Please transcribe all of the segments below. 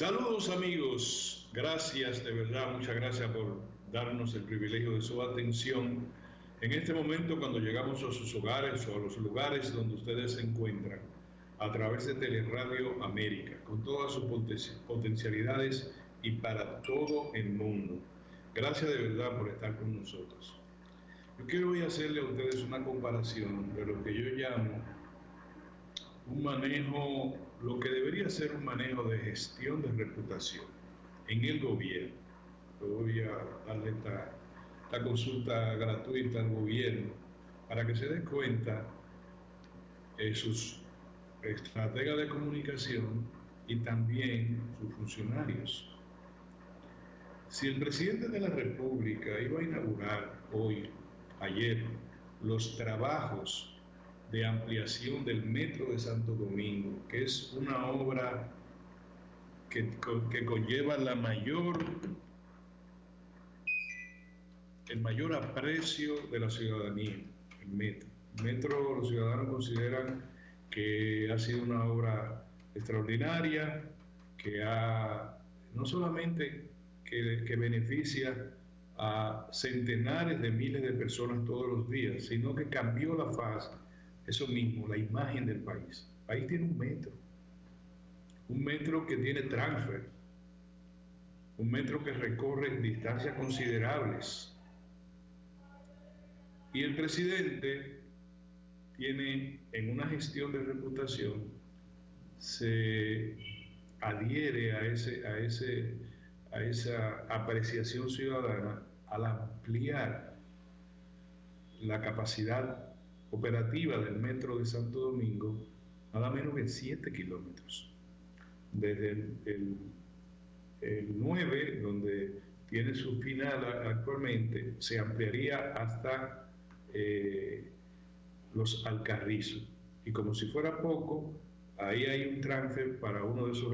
Saludos amigos, gracias de verdad, muchas gracias por darnos el privilegio de su atención en este momento cuando llegamos a sus hogares o a los lugares donde ustedes se encuentran a través de Teleradio América, con todas sus potencialidades y para todo el mundo. Gracias de verdad por estar con nosotros. Yo quiero hoy hacerle a ustedes una comparación de lo que yo llamo un manejo, lo que debería ser un manejo de gestión de reputación en el gobierno. Yo voy a darle esta consulta gratuita al gobierno para que se den cuenta sus estrategas de comunicación y también sus funcionarios. Si el presidente de la República iba a inaugurar ayer, los trabajos de ampliación del Metro de Santo Domingo, que es una obra que conlleva el mayor aprecio de la ciudadanía, el Metro. El Metro, los ciudadanos consideran que ha sido una obra extraordinaria, que no solamente que beneficia a centenares de miles de personas todos los días, sino que cambió la faz, eso mismo, la imagen del país. El país tiene un metro que tiene transfer, un metro que recorre distancias considerables. Y el presidente tiene, en una gestión de reputación, se adhiere a esa apreciación ciudadana al ampliar la capacidad operativa del Metro de Santo Domingo nada menos que 7 kilómetros. Desde el 9, donde tiene su final actualmente, se ampliaría hasta los Alcarrizos. Y como si fuera poco, ahí hay un transfer para uno de esos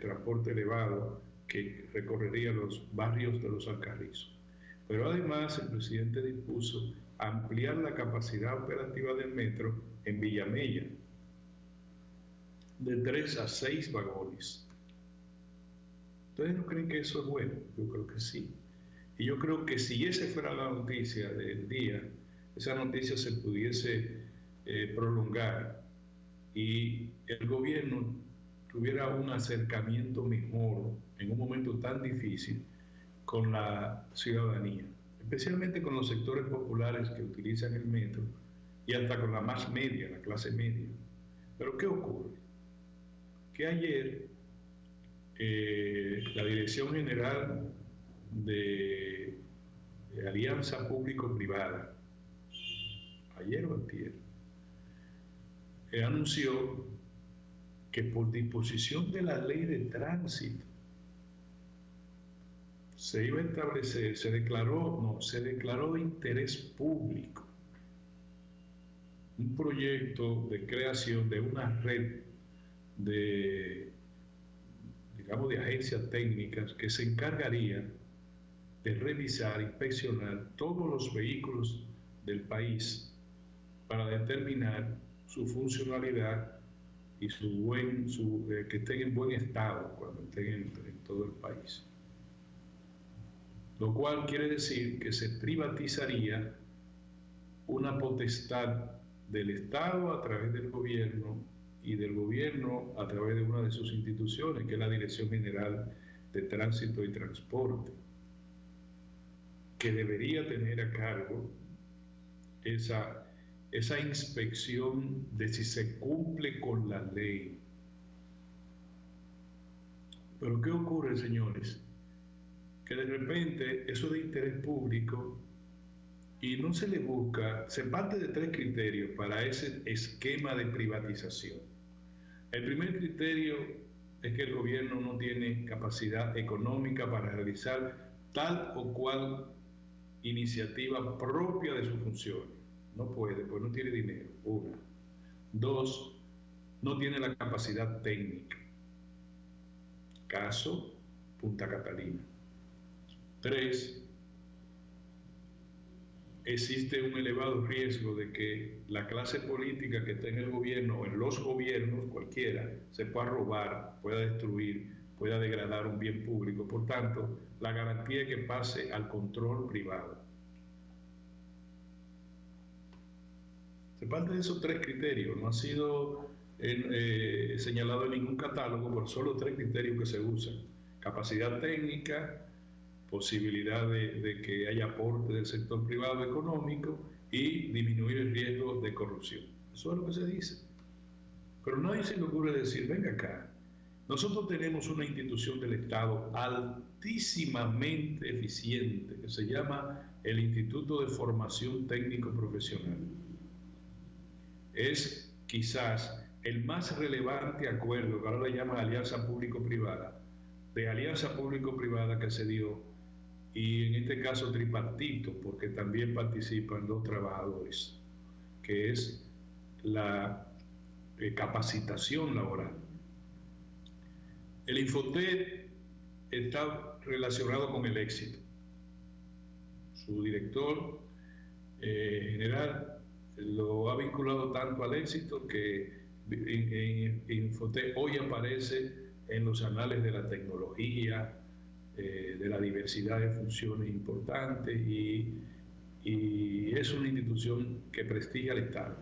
transportes elevados que recorrería los barrios de los Alcarrizos. Pero además el presidente dispuso ampliar la capacidad operativa del metro en Villamella de 3 a 6 vagones. ¿Ustedes no creen que eso es bueno? Yo creo que sí. Y yo creo que si esa fuera la noticia del día, esa noticia se pudiese prolongar y el gobierno tuviera un acercamiento mejor en un momento tan difícil con la ciudadanía, especialmente con los sectores populares que utilizan el metro y hasta con la más media, la clase media. Pero ¿qué ocurre? Que ayer la Dirección General de Alianza Público-Privada, ayer o antier, anunció que por disposición de la Ley de Tránsito se iba a establecer, se declaró de interés público un proyecto de creación de una red de agencias técnicas que se encargarían de revisar, inspeccionar todos los vehículos del país para determinar su funcionalidad y que estén en buen estado cuando estén en todo el país. Lo cual quiere decir que se privatizaría una potestad del Estado a través del gobierno y del gobierno a través de una de sus instituciones, que es la Dirección General de Tránsito y Transporte, que debería tener a cargo esa inspección de si se cumple con la ley. Pero ¿qué ocurre, señores? Que de repente eso de interés público y no se le busca, se parte de 3 criterios para ese esquema de privatización. El primer criterio es que el gobierno no tiene capacidad económica para realizar tal o cual iniciativa propia de sus funciones. No puede, pues no tiene dinero, 1. 2, no tiene la capacidad técnica. Caso Punta Catalina. 3, existe un elevado riesgo de que la clase política que está en el gobierno o en los gobiernos, cualquiera, se pueda robar, pueda destruir pueda degradar un bien público. Por tanto, la garantía es que pase al control privado. Se parte de esos tres criterios. No ha sido señalado en ningún catálogo, por solo tres criterios que se usan: capacidad técnica, posibilidad de que haya aporte del sector privado económico y disminuir el riesgo de corrupción. Eso es lo que se dice. Pero nadie se le ocurre decir, venga acá, nosotros tenemos una institución del Estado altísimamente eficiente que se llama el Instituto de Formación Técnico Profesional. Es quizás el más relevante acuerdo, que ahora le llaman alianza público-privada, de alianza público-privada que se dio, y en este caso tripartito, porque también participan los trabajadores, que es la capacitación laboral. El Infotet está relacionado con el éxito. Su director general lo ha vinculado tanto al éxito que Infotet hoy aparece en los anales de la tecnología, de la diversidad de funciones importantes, y es una institución que prestigia al Estado,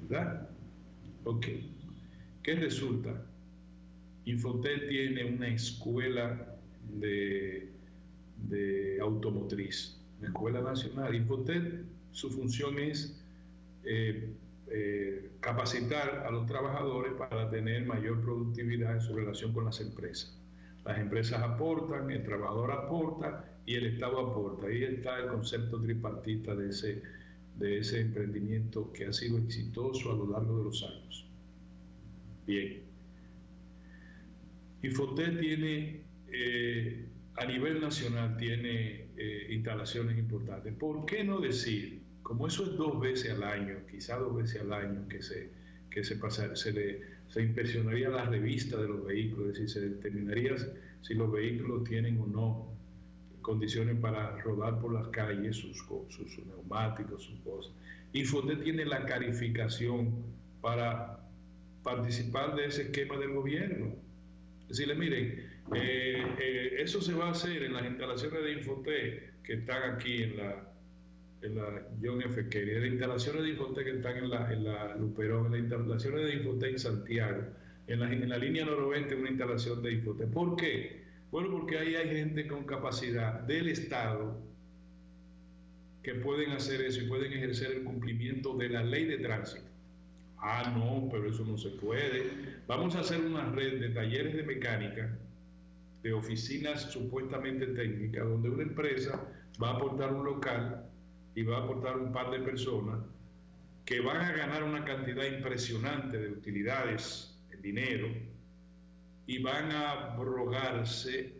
¿verdad? Ok. ¿Qué resulta? Infotet tiene una escuela de automotriz, una escuela nacional. Infotet, su función es capacitar a los trabajadores para tener mayor productividad en su relación con las empresas. Las empresas aportan, el trabajador aporta y el Estado aporta. Ahí está el concepto tripartita de ese emprendimiento que ha sido exitoso a lo largo de los años. Bien. Infotet tiene, a nivel nacional, tiene instalaciones importantes. ¿Por qué no decir, como eso es 2 veces al año, quizá 2 veces al año, que se inspeccionaría la revista de los vehículos, es decir, se determinaría si los vehículos tienen o no condiciones para rodar por las calles, sus neumáticos, sus cosas? Infotet tiene la calificación para participar de ese esquema del gobierno. Decirle, miren, eso se va a hacer en las instalaciones de Infotet que están aquí en la John F. Kennedy, en las instalaciones de Infotet que están en la Luperón, en las instalaciones de Infotet en Santiago, en la línea noroeste una instalación de Infotet. ¿Por qué? Bueno, porque ahí hay gente con capacidad del Estado que pueden hacer eso y pueden ejercer el cumplimiento de la ley de tránsito. Ah, no, pero eso no se puede. Vamos a hacer una red de talleres de mecánica, de oficinas supuestamente técnicas, donde una empresa va a aportar un local y va a aportar un par de personas que van a ganar una cantidad impresionante de utilidades, de dinero, y van a abrogarse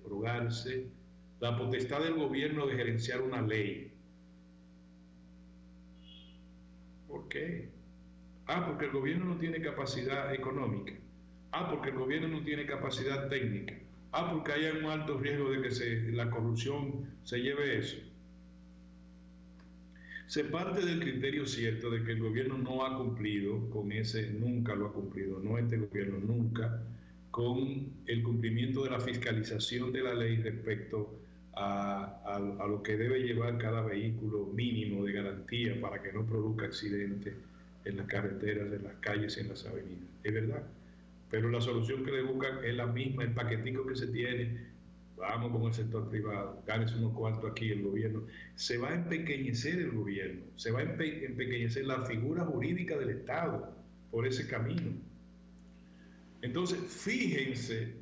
la potestad del gobierno de gerenciar una ley. ¿Por qué? Ah, porque el gobierno no tiene capacidad económica. Ah, porque el gobierno no tiene capacidad técnica. Ah, porque hay un alto riesgo de que la corrupción se lleve eso. Se parte del criterio cierto de que el gobierno no ha cumplido con ese, nunca lo ha cumplido, no este gobierno nunca, con el cumplimiento de la fiscalización de la ley respecto a lo que debe llevar cada vehículo mínimo de garantía para que no produzca accidentes en las carreteras, en las calles y en las avenidas. Es verdad, pero la solución que le buscan es la misma, el paquetico que se tiene. Vamos con el sector privado, gánese unos cuartos aquí, el gobierno. Se va a empequeñecer el gobierno, se va a empequeñecer la figura jurídica del Estado por ese camino. Entonces, fíjense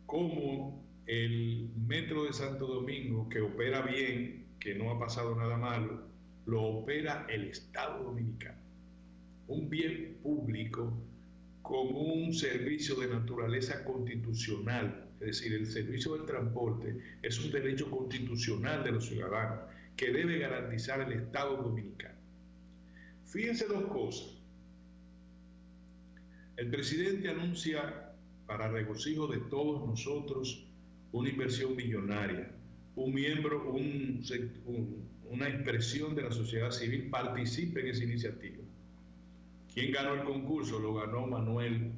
cómo el Metro de Santo Domingo, que opera bien, que no ha pasado nada malo, lo opera el Estado Dominicano. Un bien público con un servicio de naturaleza constitucional. Es decir, el servicio del transporte es un derecho constitucional de los ciudadanos que debe garantizar el Estado Dominicano. Fíjense 2 cosas. El presidente anuncia, para regocijo de todos nosotros, una inversión millonaria. Un miembro, una expresión de la sociedad civil participe en esa iniciativa. ¿Quién ganó el concurso? Lo ganó Manuel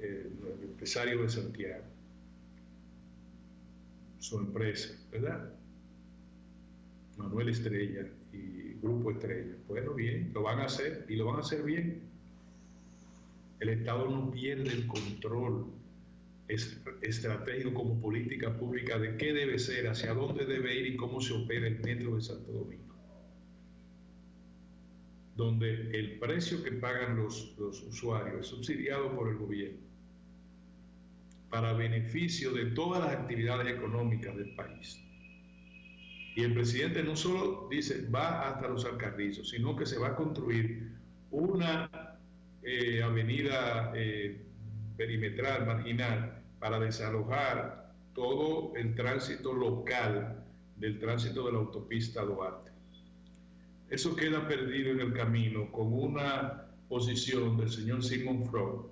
el empresario de Santiago, su empresa, ¿verdad? Manuel Estrella y Grupo Estrella. Bueno, bien, lo van a hacer y lo van a hacer bien. El Estado no pierde el control estratégico como política pública de qué debe ser, hacia dónde debe ir y cómo se opera el metro de Santo Domingo, donde el precio que pagan los usuarios es subsidiado por el gobierno para beneficio de todas las actividades económicas del país. Y el presidente no solo dice va hasta los Alcarrizos, sino que se va a construir una avenida perimetral, marginal, para desalojar todo el tránsito local del tránsito de la autopista Duarte. Eso queda perdido en el camino con una posición del señor Sigmund Freud,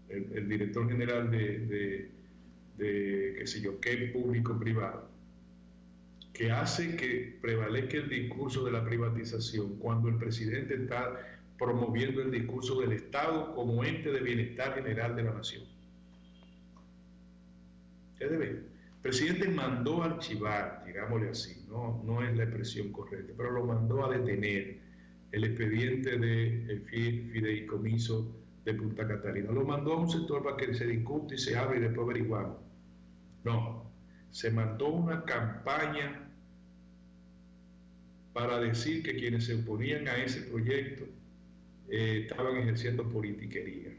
el director general de qué sé yo, qué público-privado, que hace que prevalezca el discurso de la privatización cuando el presidente está promoviendo el discurso del Estado como ente de bienestar general de la nación. Ustedes ven, el presidente mandó a archivar, digámosle así, no es la expresión correcta, pero lo mandó a detener el expediente del fideicomiso de Punta Catalina. Lo mandó a un sector para que se discute y se hable y después averiguamos. No, se mandó una campaña para decir que quienes se oponían a ese proyecto estaban ejerciendo politiquería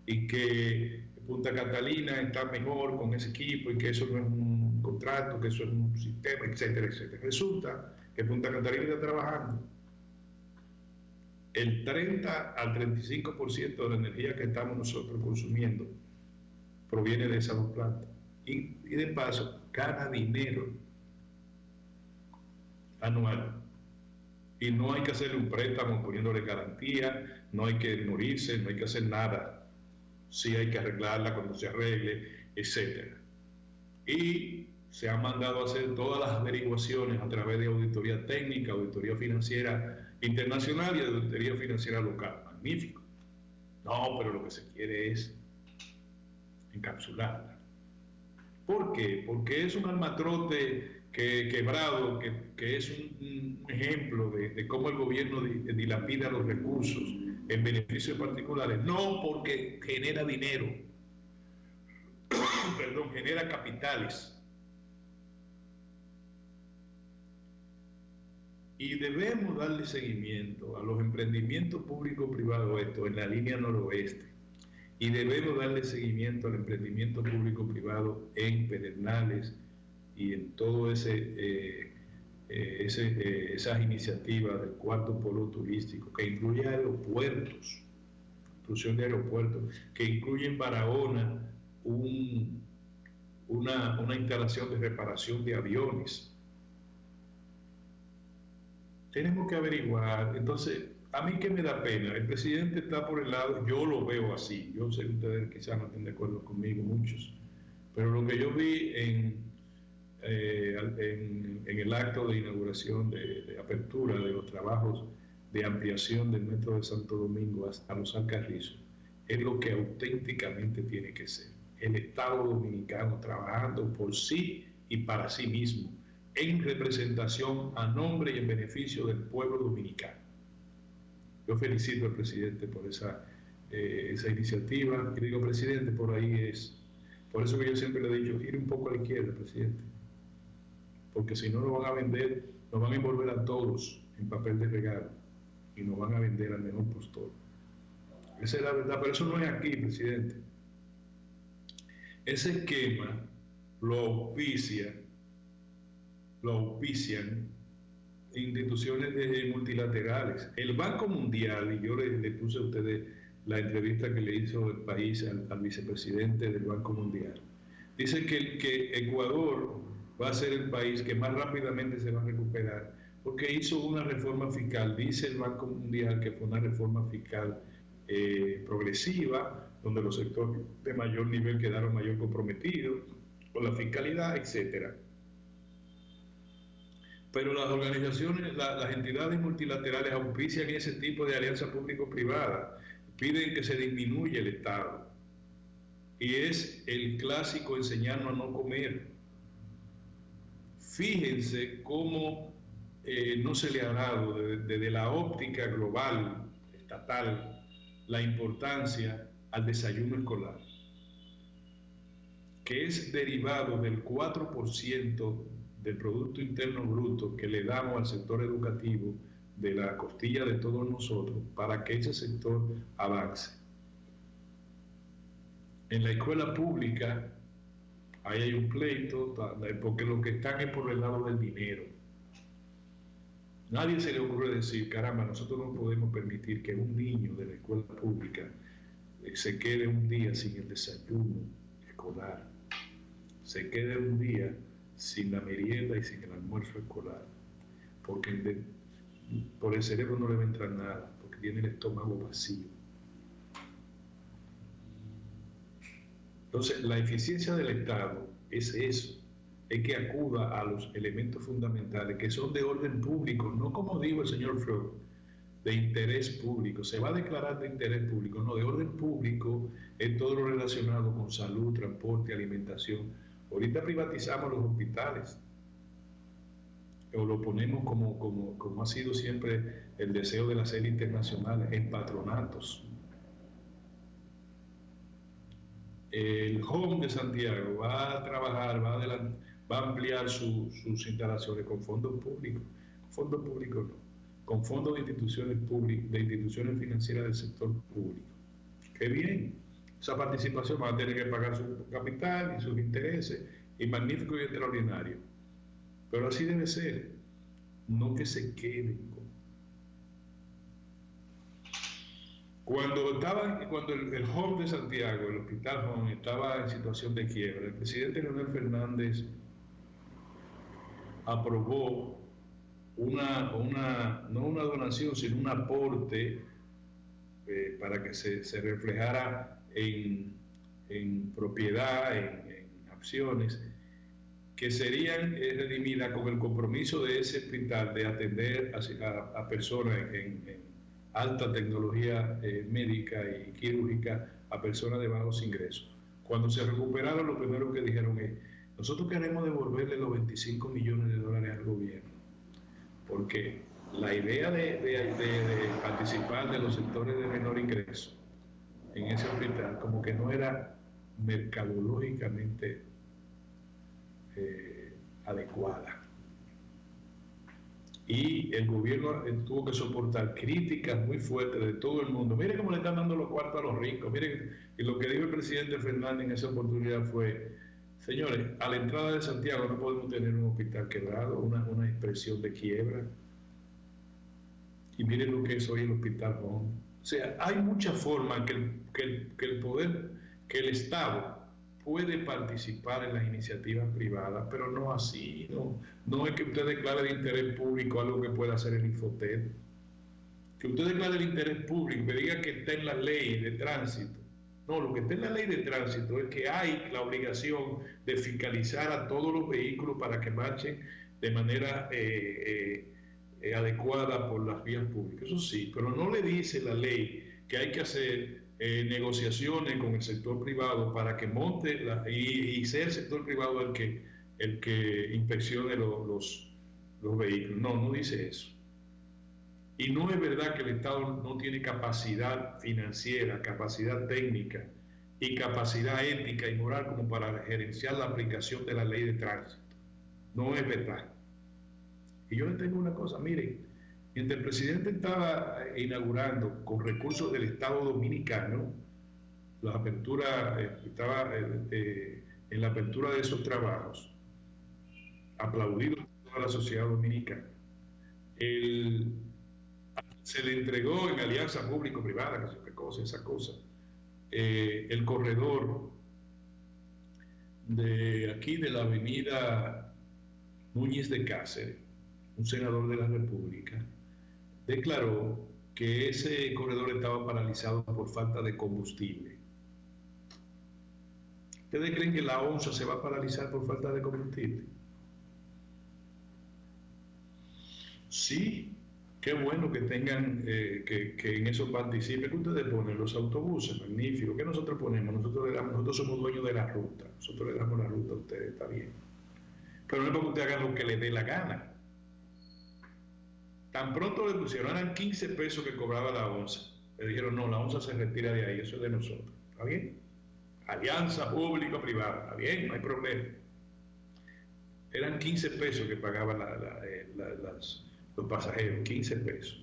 y que Punta Catalina está mejor con ese equipo y que eso no es un contrato, que eso es un sistema, etcétera, etcétera. Resulta que Punta Catalina está trabajando el 30 al 35% de la energía que estamos nosotros consumiendo proviene de esas dos plantas. Y de paso, gana dinero anual. Y no hay que hacerle un préstamo poniéndole garantía, no hay que morirse, no hay que hacer nada. Sí hay que arreglarla cuando se arregle, etc. Y se han mandado a hacer todas las averiguaciones a través de auditoría técnica, auditoría financiera internacional y auditoría financiera local. Magnífico. No, pero lo que se quiere es encapsularla. ¿Por qué? Porque es un almatrote quebrado, que es un ejemplo de cómo el gobierno dilapida los recursos en beneficios particulares. No porque genera dinero, perdón, genera capitales. Y debemos darle seguimiento a los emprendimientos público-privados, esto en la línea noroeste. Y debemos darle seguimiento al emprendimiento público-privado en Pedernales y en todo esas iniciativas del cuarto polo turístico, que incluye aeropuertos, construcción de aeropuertos, que incluye en Barahona una instalación de reparación de aviones. Tenemos que averiguar. Entonces, a mí que me da pena, el presidente está por el lado, yo lo veo así, yo sé que ustedes quizás no estén de acuerdo conmigo, muchos, pero lo que yo vi en el acto de inauguración, de apertura de los trabajos de ampliación del metro de Santo Domingo hasta los Alcarrizos, es lo que auténticamente tiene que ser. El Estado dominicano trabajando por sí y para sí mismo, en representación a nombre y en beneficio del pueblo dominicano. Yo felicito al presidente por esa iniciativa y digo, presidente, por ahí es. Por eso que yo siempre le he dicho, gire un poco a la izquierda, presidente, porque si no nos van a vender, nos van a envolver a todos en papel de regalo y nos van a vender al mejor postor. Esa es la verdad, pero eso no es aquí, presidente. Ese esquema lo auspician instituciones multilaterales. El Banco Mundial, y yo le puse a ustedes la entrevista que le hizo el país al vicepresidente del Banco Mundial, dice que Ecuador va a ser el país que más rápidamente se va a recuperar porque hizo una reforma fiscal. Dice el Banco Mundial que fue una reforma fiscal progresiva, donde los sectores de mayor nivel quedaron mayor comprometidos con la fiscalidad, etcétera. Pero las organizaciones, las entidades multilaterales auspician ese tipo de alianza público-privada, piden que se disminuya el Estado. y es el clásico enseñarnos a no comer. Fíjense cómo no se le ha dado desde la óptica global, estatal, la importancia al desayuno escolar, que es derivado del 4% del Producto Interno Bruto que le damos al sector educativo, de la costilla de todos nosotros, para que ese sector avance. En la escuela pública ahí hay un pleito, porque lo que están es por el lado del dinero. Nadie se le ocurre decir, caramba, nosotros no podemos permitir que un niño de la escuela pública se quede un día sin el desayuno escolar, se quede un día sin la merienda y sin el almuerzo escolar, porque por el cerebro no le va a entrar nada, porque tiene el estómago vacío. Entonces, la eficiencia del Estado es eso, es que acuda a los elementos fundamentales que son de orden público, no como dijo el señor Freud, de interés público. Se va a declarar de interés público, no, de orden público en todo lo relacionado con salud, transporte, alimentación. Ahorita privatizamos los hospitales, o lo ponemos como ha sido siempre el deseo de las élites internacionales, en patronatos. El Home de Santiago va a trabajar, va a ampliar sus instalaciones con fondos públicos no, con fondos de instituciones públicas, de instituciones financieras del sector público. ¡Qué bien! Esa participación va a tener que pagar su capital y sus intereses, y magnífico y extraordinario. Pero así debe ser, no que se queden con... Cuando el Home de Santiago, el Hospital Home, estaba en situación de quiebra, el presidente Leonel Fernández aprobó no una donación, sino un aporte para que se reflejara en propiedad, en acciones, que serían redimidas con el compromiso de ese hospital de atender a personas en alta tecnología médica y quirúrgica, a personas de bajos ingresos. Cuando se recuperaron, lo primero que dijeron es: nosotros queremos devolverle los 25 millones de dólares al gobierno, porque la idea de participar de los sectores de menor ingreso en ese hospital como que no era mercadológicamente adecuada. Y el gobierno tuvo que soportar críticas muy fuertes de todo el mundo. Mire cómo le están dando los cuartos a los ricos. Mire, y lo que dijo el presidente Fernández en esa oportunidad fue: señores, a la entrada de Santiago no podemos tener un hospital quebrado, una expresión de quiebra. Y miren lo que es hoy el Hospital Home. O sea, hay muchas formas que el poder, que el Estado puede participar en las iniciativas privadas, pero no así. No es que usted declare de interés público algo que pueda hacer el Infotet. Que usted declare el interés público, que diga que está en la ley de tránsito. No, lo que está en la ley de tránsito es que hay la obligación de fiscalizar a todos los vehículos para que marchen de manera adecuada por las vías públicas. Eso sí, pero no le dice la ley que hay que hacer negociaciones con el sector privado para que monte y sea el sector privado el que inspeccione los vehículos. No dice eso. Y no es verdad que el Estado no tiene capacidad financiera, capacidad técnica y capacidad ética y moral como para gerenciar la aplicación de la ley de tránsito. No es verdad. Y yo les tengo una cosa, miren, mientras el presidente estaba inaugurando con recursos del Estado Dominicano la apertura, estaba en la apertura de esos trabajos, aplaudido por toda la sociedad dominicana, se le entregó en alianza público-privada, esa cosa, el corredor de aquí de la avenida Núñez de Cáceres. Un senador de la República declaró que ese corredor estaba paralizado por falta de combustible. ¿Ustedes creen que la ONSA se va a paralizar por falta de combustible? Sí, Qué bueno que tengan, que en eso participen. ¿Qué ustedes ponen? Los autobuses, magnífico. ¿Qué nosotros ponemos? Nosotros somos dueños de la ruta. Nosotros le damos la ruta a ustedes, está bien. Pero no es para que ustedes hagan lo que les dé la gana. Tan pronto le pusieron, eran 15 pesos que cobraba la onza. Le dijeron, no, la onza se retira de ahí, eso es de nosotros. ¿Está bien? Alianza público-privada, está bien, no hay problema. Eran 15 pesos que pagaban los pasajeros, 15 pesos.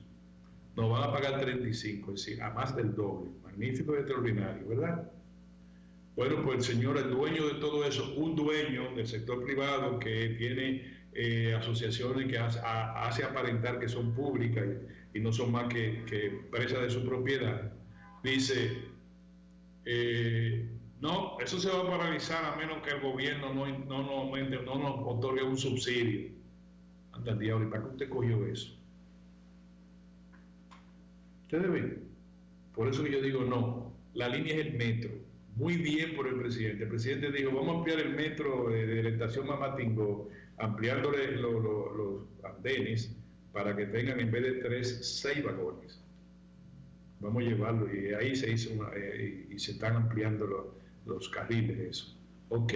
Nos van a pagar 35, es decir, a más del doble. Magnífico y extraordinario, ¿verdad? Bueno, pues el señor, el dueño de todo eso, un dueño del sector privado que tiene asociaciones que hace aparentar que son públicas y no son más que presas de su propiedad, dice, no, eso se va a paralizar a menos que el gobierno no nos otorgue un subsidio. Anda, diablo, ¿y para qué usted cogió eso? Ustedes ven, por eso que yo digo, no, la línea es el metro. Muy bien por el presidente. El presidente dijo, vamos a ampliar el metro de la estación Mamatingó, ampliándole los andenes para que tengan en vez de 3, 6 vagones. Vamos a llevarlo y ahí se hizo y se están ampliando los carriles, eso. Ok.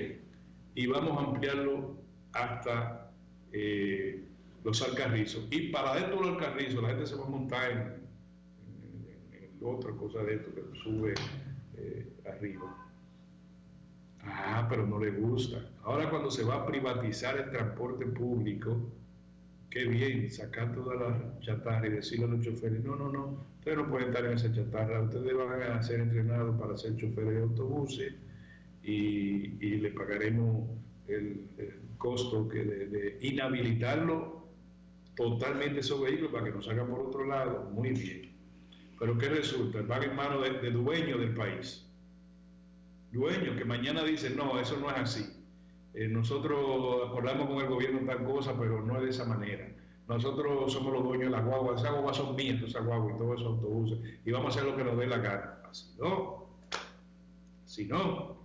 Y vamos a ampliarlo hasta los Alcarrizos. Y para dentro de los Alcarrizos la gente se va a montar en otra cosa de esto que sube arriba. Ah, pero no le gusta. Ahora cuando se va a privatizar el transporte público, qué bien, sacar toda la chatarra y decirle a los choferes, no, ustedes no pueden estar en esa chatarra, ustedes van a ser entrenados para ser choferes de autobuses y le pagaremos el costo de inhabilitarlo totalmente esos vehículos para que nos salgan por otro lado. Muy bien. Pero ¿qué resulta? Van en manos de dueños del país. Dueños que mañana dicen, no, eso no es así. Nosotros acordamos con el gobierno tal cosa, pero no es de esa manera. Nosotros somos los dueños de las guaguas. Esas guaguas son mías, esas guaguas y todos esos autobuses. Y vamos a hacer lo que nos dé la gana. Así no. Así no.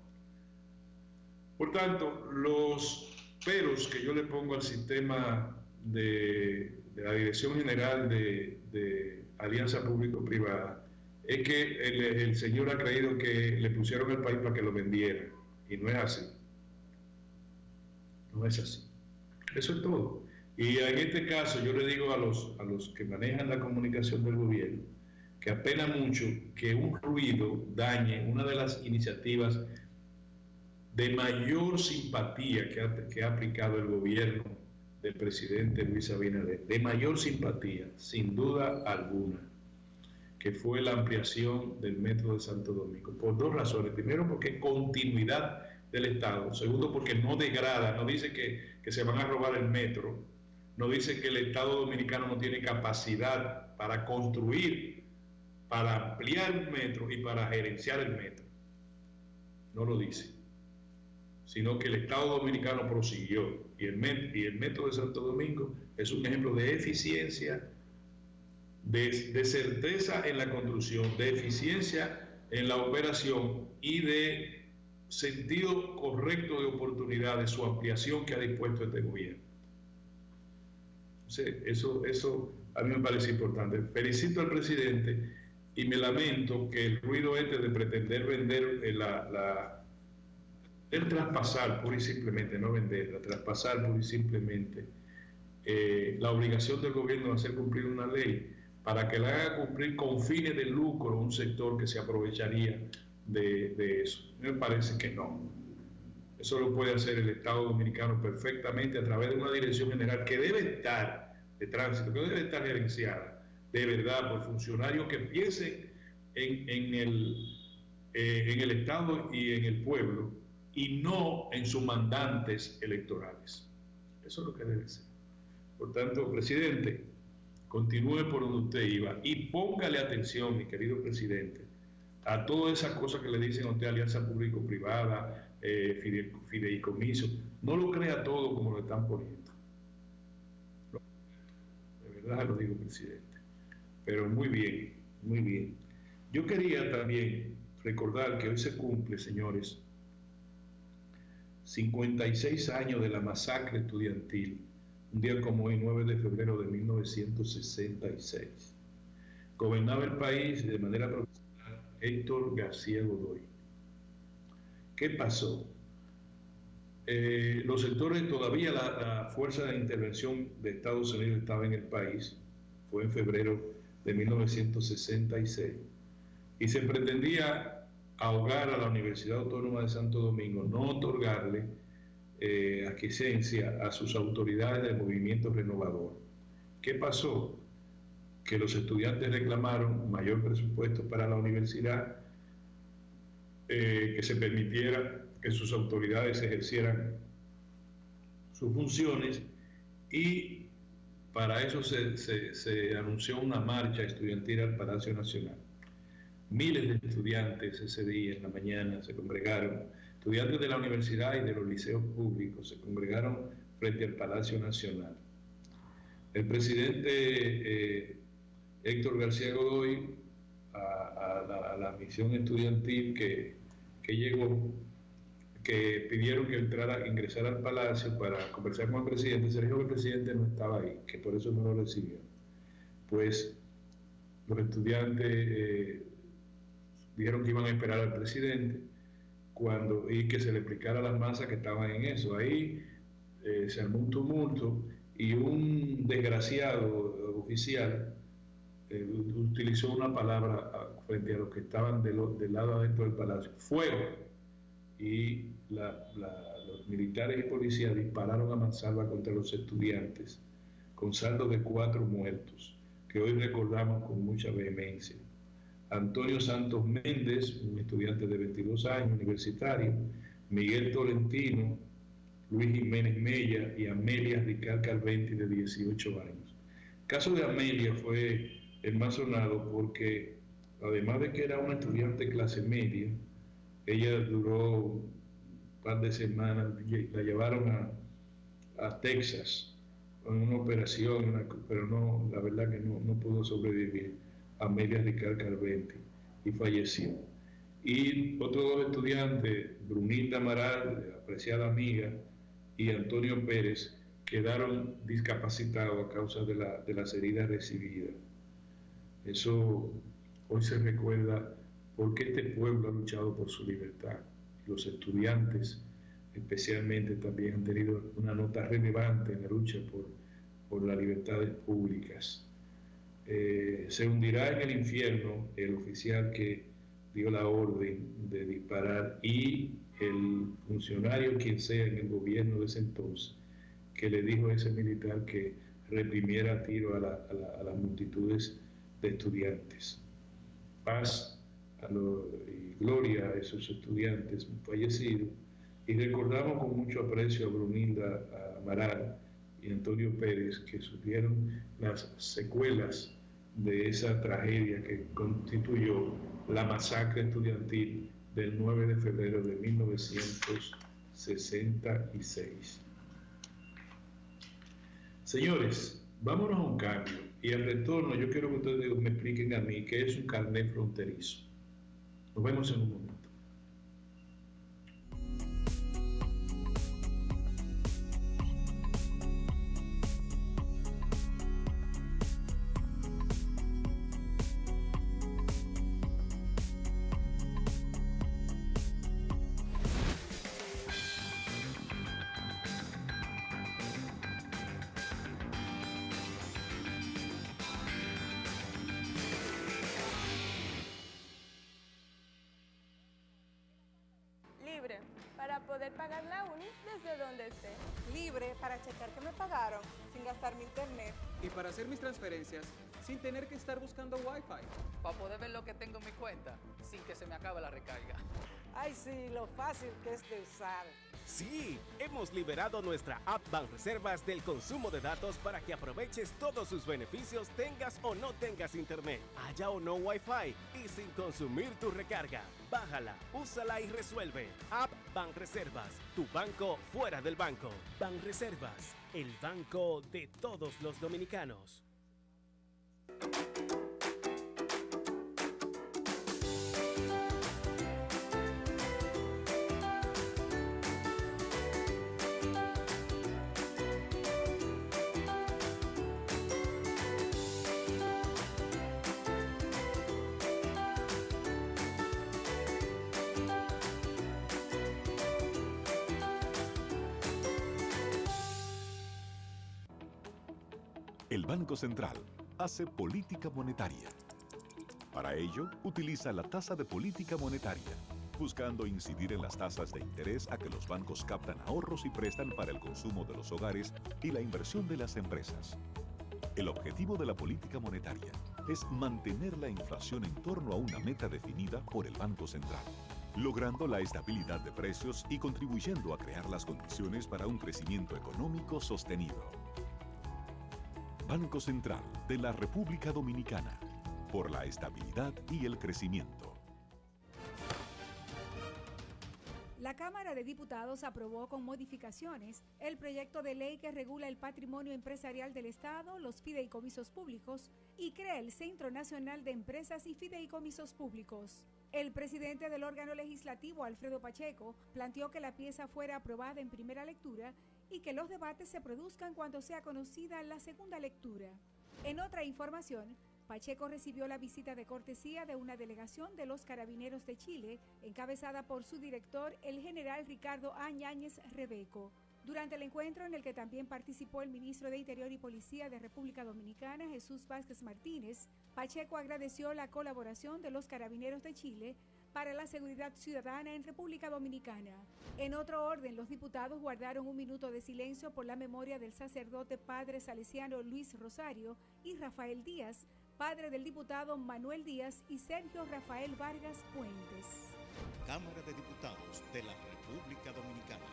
Por tanto, los peros que yo le pongo al sistema de la Dirección General de Alianza Público-Privada es que el señor ha creído que le pusieron el país para que lo vendiera y no es así. No es así. Eso es todo. Y en este caso yo le digo a los que manejan la comunicación del gobierno que apena mucho que un ruido dañe una de las iniciativas de mayor simpatía que ha aplicado el gobierno del presidente Luis Abinader, de mayor simpatía, sin duda alguna, que fue la ampliación del metro de Santo Domingo, por dos razones. Primero, porque es continuidad del Estado. Segundo, porque no degrada, no dice que se van a robar el metro, no dice que el Estado dominicano no tiene capacidad para construir, para ampliar un metro y para gerenciar el metro. No lo dice, sino que el Estado dominicano prosiguió. Y el metro de Santo Domingo es un ejemplo de eficiencia, de certeza en la construcción, de eficiencia en la operación y de sentido correcto de oportunidad de su ampliación que ha dispuesto este gobierno. Entonces, eso a mí me parece importante. Felicito al presidente y me lamento que el ruido de pretender vender el traspasar pura y simplemente, no venderla, traspasar pura y simplemente la obligación del gobierno de hacer cumplir una ley para que la haga cumplir con fines de lucro un sector que se aprovecharía de eso. Me parece que no. Eso lo puede hacer el Estado dominicano perfectamente a través de una dirección general que debe estar de tránsito, que debe estar gerenciada de verdad por funcionarios que piensen en el Estado y en el pueblo y no en sus mandantes electorales. Eso es lo que debe ser. Por tanto, presidente, continúe por donde usted iba y póngale atención, mi querido presidente, a todas esas cosas que le dicen a usted, alianza público-privada, fideicomiso. No lo crea todo como lo están poniendo. De verdad lo digo, presidente. Pero muy bien, muy bien. Yo quería también recordar que hoy se cumple, señores, 56 años de la masacre estudiantil, un día como hoy, 9 de febrero de 19 1966. Gobernaba el país de manera profesional Héctor García Godoy. ¿Qué pasó? Los sectores, todavía la fuerza de intervención de Estados Unidos estaba en el país, fue en febrero de 1966, y se pretendía ahogar a la Universidad Autónoma de Santo Domingo, no otorgarle aquiescencia a sus autoridades del movimiento renovador. ¿Qué pasó? Que los estudiantes reclamaron mayor presupuesto para la universidad, que se permitiera que sus autoridades ejercieran sus funciones, y para eso se anunció una marcha estudiantil al Palacio Nacional. Miles de estudiantes ese día en la mañana se congregaron, estudiantes de la universidad y de los liceos públicos se congregaron frente al Palacio Nacional. El presidente Héctor García Godoy, a la misión estudiantil que llegó, que pidieron que ingresara al Palacio para conversar con el presidente, se dijo que el presidente no estaba ahí, que por eso no lo recibió. Pues los estudiantes dijeron que iban a esperar al presidente y que se le explicara a las masas que estaban en eso. Ahí se armó un tumulto y un desgraciado oficial utilizó una palabra frente a los que estaban del lado adentro del palacio: fuego. Y los militares y policías dispararon a mansalva contra los estudiantes, con saldo de 4 muertos, que hoy recordamos con mucha vehemencia. Antonio Santos Méndez, un estudiante de 22 años, universitario; Miguel Tolentino, Luis Jiménez Mella y Amelia Ricard Calventi, de 18 años. El caso de Amelia fue el más sonado porque, además de que era una estudiante de clase media, ella duró un par de semanas, la llevaron a Texas con una operación, pero no, la verdad que no pudo sobrevivir. Amelia Ricard Calventi, y falleció. Y otros 2 estudiantes, Brunilda Amaral, apreciada amiga, y Antonio Pérez, quedaron discapacitados a causa de las heridas recibidas. Eso hoy se recuerda porque este pueblo ha luchado por su libertad. Los estudiantes especialmente también han tenido una nota relevante en la lucha por las libertades públicas. Se hundirá en el infierno el oficial que dio la orden de disparar, y el funcionario, quien sea en el gobierno de ese entonces, que le dijo a ese militar que reprimiera a tiro a las multitudes de estudiantes. Paz y gloria a esos estudiantes fallecidos, y recordamos con mucho aprecio a Brunilda Amaral y Antonio Pérez, que sufrieron las secuelas de esa tragedia que constituyó la masacre estudiantil del 9 de febrero de 1966. Señores, vámonos a un cambio, y al retorno yo quiero que ustedes me expliquen a mí qué es un carnet fronterizo. Nos vemos en un momento. Para poder pagar la uni desde donde esté. Libre para checar que me pagaron sin gastar mi internet. Y para hacer mis transferencias sin tener que estar buscando Wi-Fi. Para poder ver lo que tengo en mi cuenta sin que se me acabe la recarga. Ay, sí, lo fácil que es de usar. Sí, hemos liberado nuestra app Banreservas del consumo de datos para que aproveches todos sus beneficios, tengas o no tengas internet, haya o no Wi-Fi, y sin consumir tu recarga. Bájala, úsala y resuelve. App Banreservas, tu banco fuera del banco. Banreservas, el banco de todos los dominicanos. El Banco Central hace política monetaria. Para ello, utiliza la tasa de política monetaria, buscando incidir en las tasas de interés a que los bancos captan ahorros y prestan para el consumo de los hogares y la inversión de las empresas. El objetivo de la política monetaria es mantener la inflación en torno a una meta definida por el Banco Central, logrando la estabilidad de precios y contribuyendo a crear las condiciones para un crecimiento económico sostenido. Banco Central de la República Dominicana, por la estabilidad y el crecimiento. La Cámara de Diputados aprobó con modificaciones el proyecto de ley que regula el patrimonio empresarial del Estado, los fideicomisos públicos y crea el Centro Nacional de Empresas y Fideicomisos Públicos. El presidente del órgano legislativo, Alfredo Pacheco, planteó que la pieza fuera aprobada en primera lectura y que los debates se produzcan cuando sea conocida la segunda lectura. En otra información, Pacheco recibió la visita de cortesía de una delegación de los Carabineros de Chile, encabezada por su director, el general Ricardo A. Yáñez Rebeco. Durante el encuentro, en el que también participó el ministro de Interior y Policía de República Dominicana, Jesús Vázquez Martínez, Pacheco agradeció la colaboración de los Carabineros de Chile para la seguridad ciudadana en República Dominicana. En otro orden, los diputados guardaron un minuto de silencio por la memoria del sacerdote padre salesiano Luis Rosario y Rafael Díaz, padre del diputado Manuel Díaz y Sergio Rafael Vargas Puentes. Cámara de Diputados de la República Dominicana.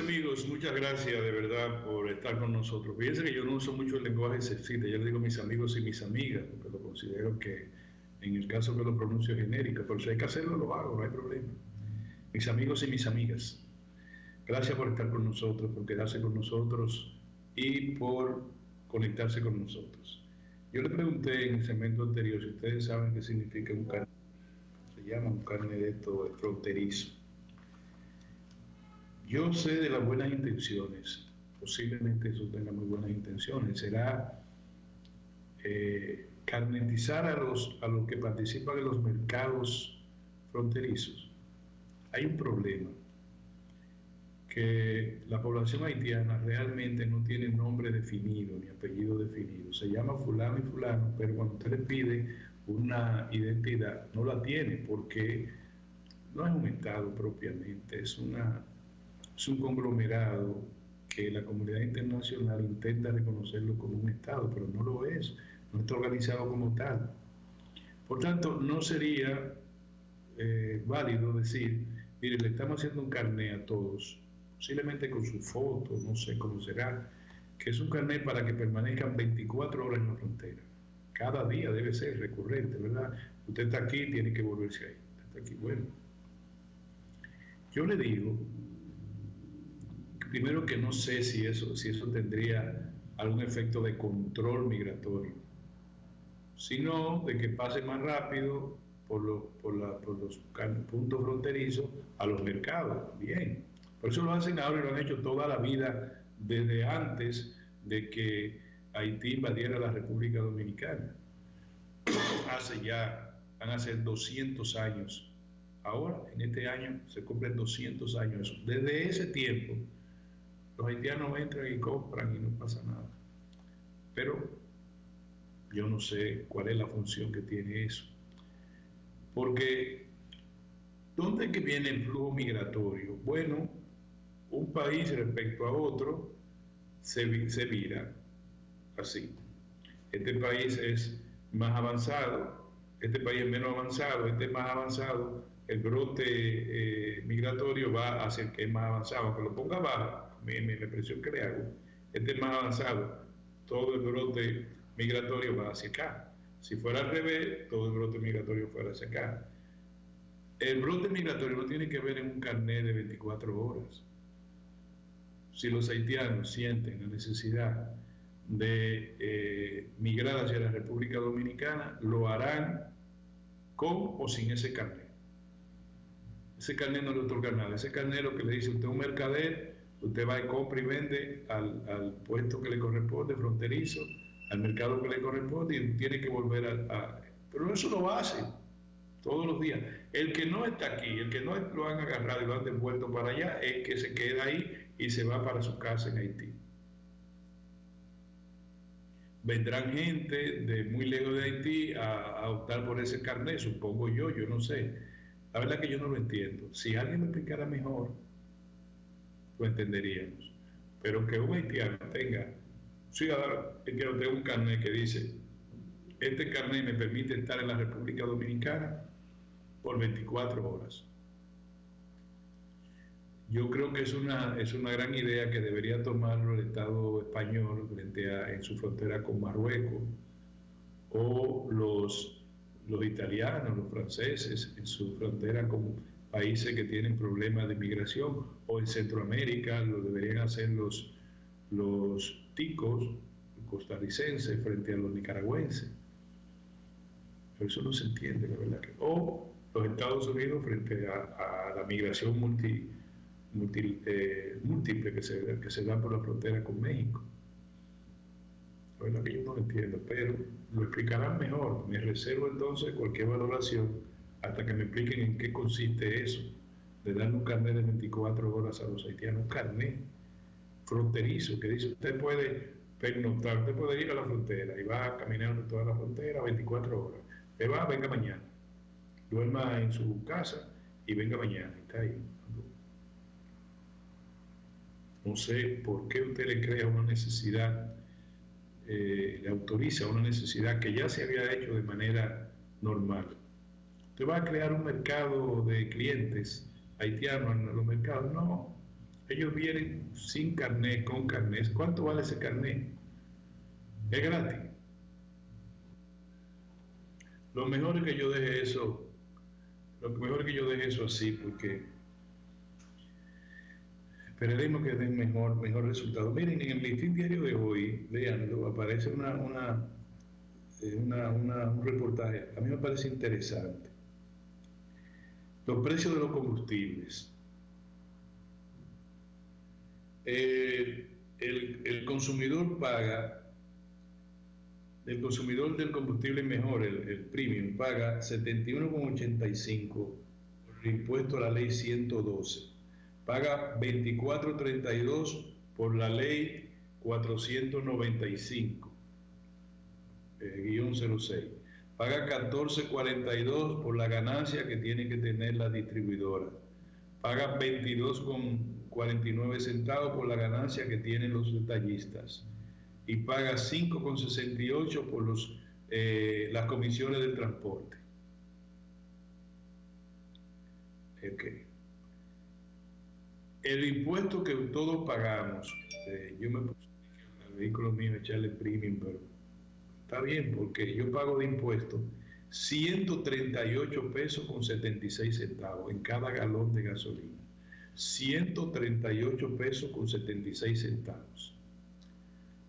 Amigos, muchas gracias de verdad por estar con nosotros. Fíjense que yo no uso mucho el lenguaje sexista, yo le digo mis amigos y mis amigas, porque lo considero que en el caso que lo pronuncio genérico, pero si hay que hacerlo, lo hago, no hay problema. Mis amigos y mis amigas, gracias por estar con nosotros, por quedarse con nosotros y por conectarse con nosotros. Yo le pregunté en el segmento anterior si ustedes saben qué significa un carnet. Se llama un carnet de esto fronterizo. Yo sé de las buenas intenciones, posiblemente eso tenga muy buenas intenciones, será carnetizar a los que participan en los mercados fronterizos. Hay un problema, que la población haitiana realmente no tiene nombre definido ni apellido definido, se llama fulano y fulano, pero cuando usted le pide una identidad no la tiene porque no es un estado propiamente, es un conglomerado que la comunidad internacional intenta reconocerlo como un Estado, pero no lo es, no está organizado como tal. Por tanto, no sería válido decir, mire, le estamos haciendo un carné a todos, posiblemente con su foto, no sé cómo será, que es un carné para que permanezcan 24 horas en la frontera. Cada día debe ser recurrente, ¿verdad? Usted está aquí, tiene que volverse ahí. Usted está aquí, bueno. Yo le digo, primero que no sé si eso tendría algún efecto de control migratorio, sino de que pase más rápido por los puntos fronterizos a los mercados. Bien, por eso lo hacen ahora y lo han hecho toda la vida desde antes de que Haití invadiera la República Dominicana. Van a ser 200 años. Ahora, en este año, se cumplen 200 años. Desde ese tiempo, los haitianos entran y compran y no pasa nada. Pero yo no sé cuál es la función que tiene eso. Porque, ¿dónde es que viene el flujo migratorio? Bueno, un país respecto a otro se vira así. Este país es más avanzado, este país es menos avanzado, este es más avanzado. El brote migratorio va hacia el que es más avanzado. Aunque lo ponga abajo, la impresión que le hago, este es más avanzado, todo el brote migratorio va hacia acá. Si fuera al revés, todo el brote migratorio fuera hacia acá. El brote migratorio no tiene que ver en un carnet de 24 horas. Si los haitianos sienten la necesidad de migrar hacia la República Dominicana, lo harán con o sin ese carnet. ese carnet no le otorga nada. Ese carnet lo que le dice, usted es un mercader, usted va y compra y vende al puesto que le corresponde, fronterizo, al mercado que le corresponde, y tiene que volver Pero eso lo hace todos los días. El que no está aquí, el que no lo han agarrado y lo han devuelto para allá, es que se queda ahí y se va para su casa en Haití. Vendrán gente de muy lejos de Haití a optar por ese carnet, supongo yo no sé. La verdad que yo no lo entiendo. Si alguien me explicara mejor, lo entenderíamos. Pero que un haitiano tenga, ciudadano, que tenga un carnet que dice, este carnet me permite estar en la República Dominicana por 24 horas. Yo creo que es una gran idea que debería tomarlo el Estado español en su frontera con Marruecos, o los italianos, los franceses en su frontera con países que tienen problemas de migración, o en Centroamérica lo deberían hacer los ticos costarricenses frente a los nicaragüenses. Pero eso no se entiende, la verdad. O los Estados Unidos frente a la migración múltiple que se da por la frontera con México. La verdad que yo no lo entiendo, pero lo explicarán mejor. Me reservo entonces cualquier valoración hasta que me expliquen en qué consiste eso, de dar un carnet de 24 horas a los haitianos, un carnet fronterizo que dice usted puede pernoctar, usted puede ir a la frontera y va a caminar por toda la frontera 24 horas. Usted va, venga mañana, duerma en su casa y venga mañana, está ahí. No sé por qué usted le crea una necesidad, le autoriza una necesidad que ya se había hecho de manera normal. Usted va a crear un mercado de clientes haitianos en los mercados. No, ellos vienen sin carnet, con carnet. ¿Cuánto vale ese carnet? Es gratis. Lo mejor es que yo deje eso, así, porque esperaremos que den mejor resultado. Miren, en el Listín Diario de hoy, leando, aparece un reportaje, a mí me parece interesante. Los precios de los combustibles. El consumidor paga, el consumidor del combustible mejor, el premium, paga 71,85 por el impuesto a la ley 112. Paga 24.32 por la ley 495-06. Paga 14.42 por la ganancia que tiene que tener la distribuidora. Paga 22,49 centavos por la ganancia que tienen los detallistas. Y paga 5,68 por las comisiones del transporte. Okay. El impuesto que todos pagamos, yo me puse al vehículo mío echarle premium, pero está bien porque yo pago de impuesto 138 pesos con 76 centavos en cada galón de gasolina. 138 pesos con 76 centavos.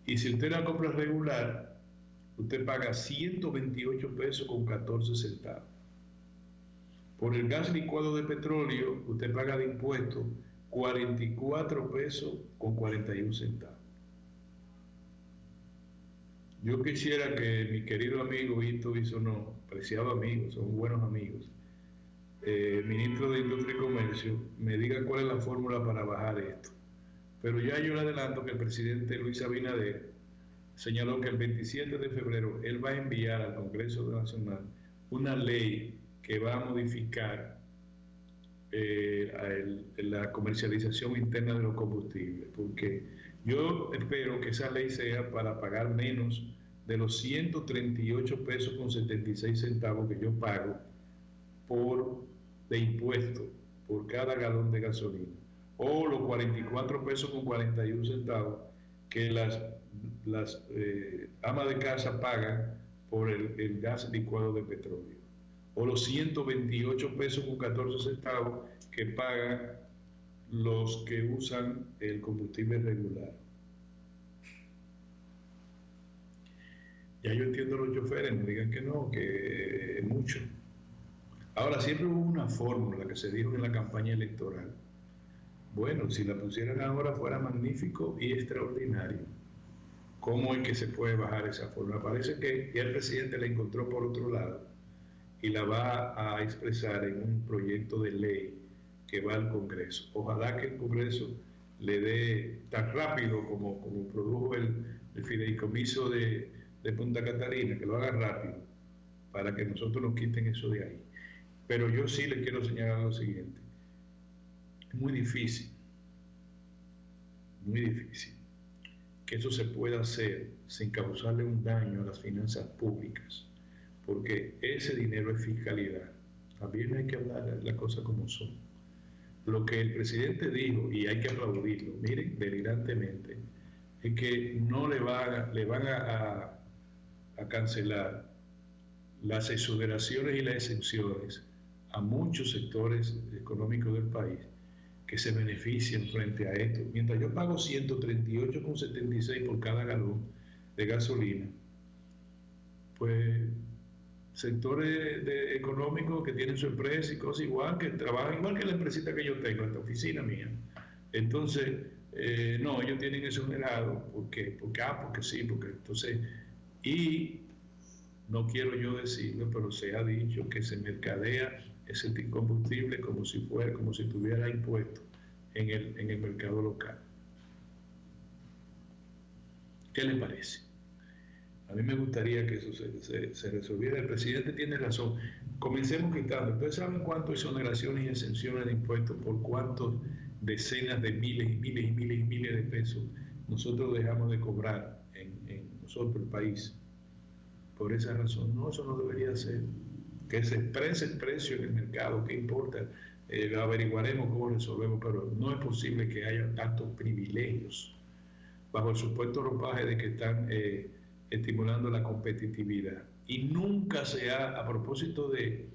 Y si usted la compra regular, usted paga 128 pesos con 14 centavos. Por el gas licuado de petróleo, usted paga de impuesto 44 pesos con 41 centavos. Yo quisiera que mi querido amigo Ito Bisonó, preciado amigo, son buenos amigos, ministro de Industria y Comercio, me diga cuál es la fórmula para bajar esto. Pero ya yo le adelanto que el presidente Luis Abinader señaló que el 27 de febrero él va a enviar al Congreso Nacional una ley que va a modificar la comercialización interna de los combustibles, porque yo espero que esa ley sea para pagar menos de los 138 pesos con 76 centavos que yo pago de impuesto por cada galón de gasolina, o los 44 pesos con 41 centavos que las amas de casa pagan por el gas licuado de petróleo, o los 128 pesos con 14 centavos que pagan los que usan el combustible regular. Ya yo entiendo a los choferes, no digan que no, que es mucho. Ahora, siempre hubo una fórmula que se dijo en la campaña electoral. Bueno, si la pusieran ahora fuera magnífico y extraordinario. ¿Cómo es que se puede bajar esa fórmula? Parece que ya el presidente la encontró por otro lado y la va a expresar en un proyecto de ley que va al Congreso. Ojalá que el Congreso le dé tan rápido como produjo el fideicomiso de Punta Catalina, que lo haga rápido para que nosotros nos quiten eso de ahí. Pero yo sí les quiero señalar lo siguiente. Es muy difícil que eso se pueda hacer sin causarle un daño a las finanzas públicas, porque ese dinero es fiscalidad. También hay que hablar de las cosas como son. Lo que el presidente dijo, y hay que aplaudirlo, miren, delirantemente, es que no le van a cancelar las exoneraciones y las exenciones a muchos sectores económicos del país que se benefician frente a esto. Mientras yo pago 138,76 por cada galón de gasolina, pues sectores económicos que tienen su empresa y cosas igual, que trabajan igual que la empresita que yo tengo, esta oficina mía. Entonces, no, ellos tienen eso generado, porque sí, porque entonces, y no quiero yo decirlo, pero se ha dicho que se mercadea ese combustible como si tuviera impuesto en el mercado local. ¿Qué le parece? A mí me gustaría que eso se resolviera. El presidente tiene razón. Comencemos quitando. ¿Ustedes saben cuántas exoneraciones y exenciones de impuestos, por cuántas decenas de miles y miles y miles y miles de pesos nosotros dejamos de cobrar en nosotros, el país? Por esa razón, no, eso no debería ser. Que se exprese el precio en el mercado, ¿qué importa? Averiguaremos cómo resolvemos, pero no es posible que haya tantos privilegios bajo el supuesto ropaje de que están estimulando la competitividad. Y nunca se ha, a propósito de,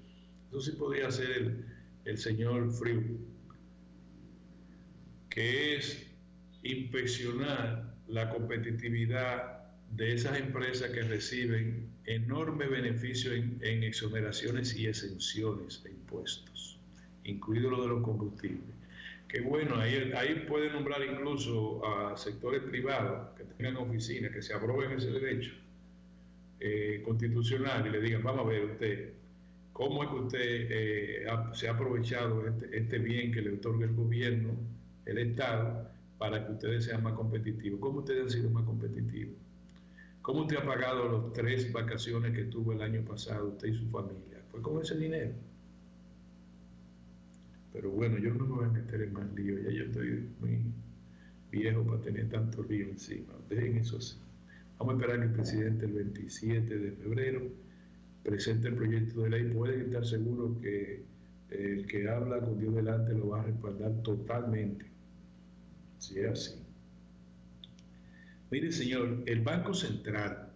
eso sí podría hacer el señor Friul, que es inspeccionar la competitividad de esas empresas que reciben enorme beneficio en exoneraciones y exenciones de impuestos, incluido lo de los combustibles. Que bueno, ahí pueden nombrar incluso a sectores privados que tengan oficinas, que se aproben ese derecho constitucional y le digan, vamos a ver usted, ¿cómo es que usted se ha aprovechado este bien que le otorga el gobierno, el Estado, para que ustedes sean más competitivos? ¿Cómo ustedes han sido más competitivos? ¿Cómo usted ha pagado las 3 vacaciones que tuvo el año pasado, usted y su familia? Fue con ese dinero. Pero bueno, yo no me voy a meter en más lío, ya yo estoy muy viejo para tener tanto lío encima. Dejen eso así. Vamos a esperar que el presidente el 27 de febrero presente el proyecto de ley. Pueden estar seguros que el que habla con Dios delante lo va a respaldar totalmente, si es así. Mire, señor, el Banco Central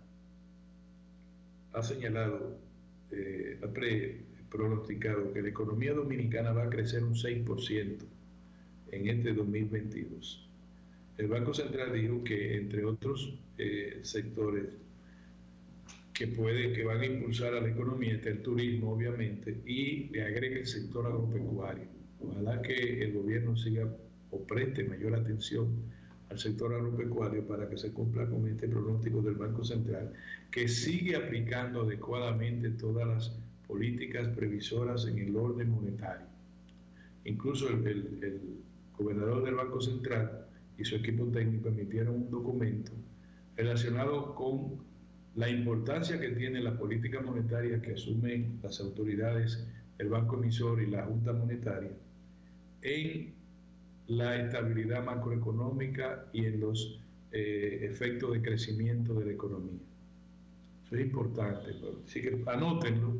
ha señalado, ha pronosticado que la economía dominicana va a crecer un 6% en este 2022. El Banco Central dijo que, entre otros sectores que van a impulsar a la economía, está el turismo, obviamente, y le agrega el sector agropecuario. Ojalá que el gobierno siga o preste mayor atención al sector agropecuario para que se cumpla con este pronóstico del Banco Central, que sigue aplicando adecuadamente todas las políticas previsoras en el orden monetario. Incluso el gobernador del Banco Central y su equipo técnico emitieron un documento relacionado con la importancia que tiene la política monetaria que asumen las autoridades, el Banco Emisor y la Junta Monetaria, en la estabilidad macroeconómica y en los efectos de crecimiento de la economía. Eso es importante. Así que anótenlo.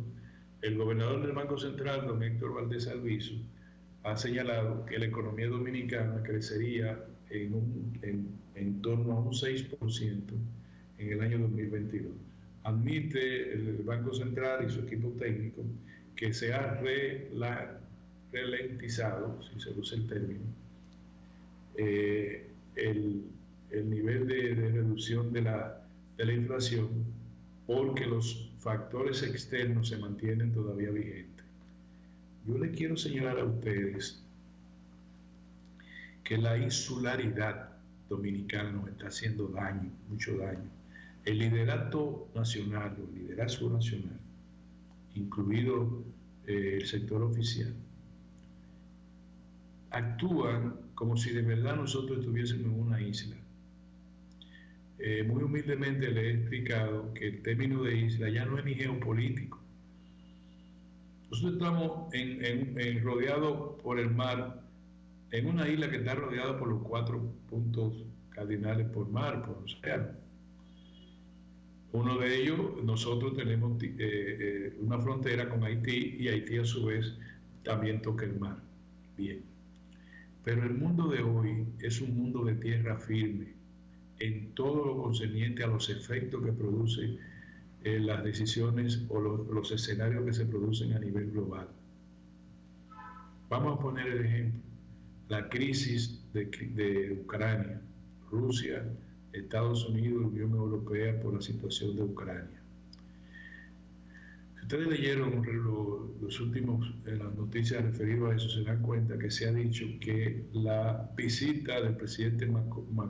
El gobernador del Banco Central, don Héctor Valdés Albizu, ha señalado que la economía dominicana crecería en torno a un 6% en el año 2022. Admite el Banco Central y su equipo técnico que se ha ralentizado, si se usa el término, el nivel de reducción de la inflación, porque los factores externos se mantienen todavía vigentes. yo le quiero señalar a ustedes que la insularidad dominicana nos está haciendo daño, mucho daño. El liderato nacional, o el liderazgo nacional, incluido el sector oficial, actúan como si de verdad nosotros estuviésemos en una isla. Muy humildemente le he explicado que el término de isla ya no es ni geopolítico. Nosotros estamos rodeados por el mar, en una isla que está rodeada por los 4 puntos cardinales por mar, por océano. Uno de ellos, nosotros tenemos una frontera con Haití, y Haití a su vez también toca el mar. Bien. Pero el mundo de hoy es un mundo de tierra firme en todo lo concerniente a los efectos que producen las decisiones o los escenarios que se producen a nivel global. Vamos a poner el ejemplo: la crisis de Ucrania, Rusia, Estados Unidos y Unión Europea por la situación de Ucrania. Si ustedes leyeron los últimos las noticias referidas a eso, se dan cuenta que se ha dicho que la visita del presidente Macron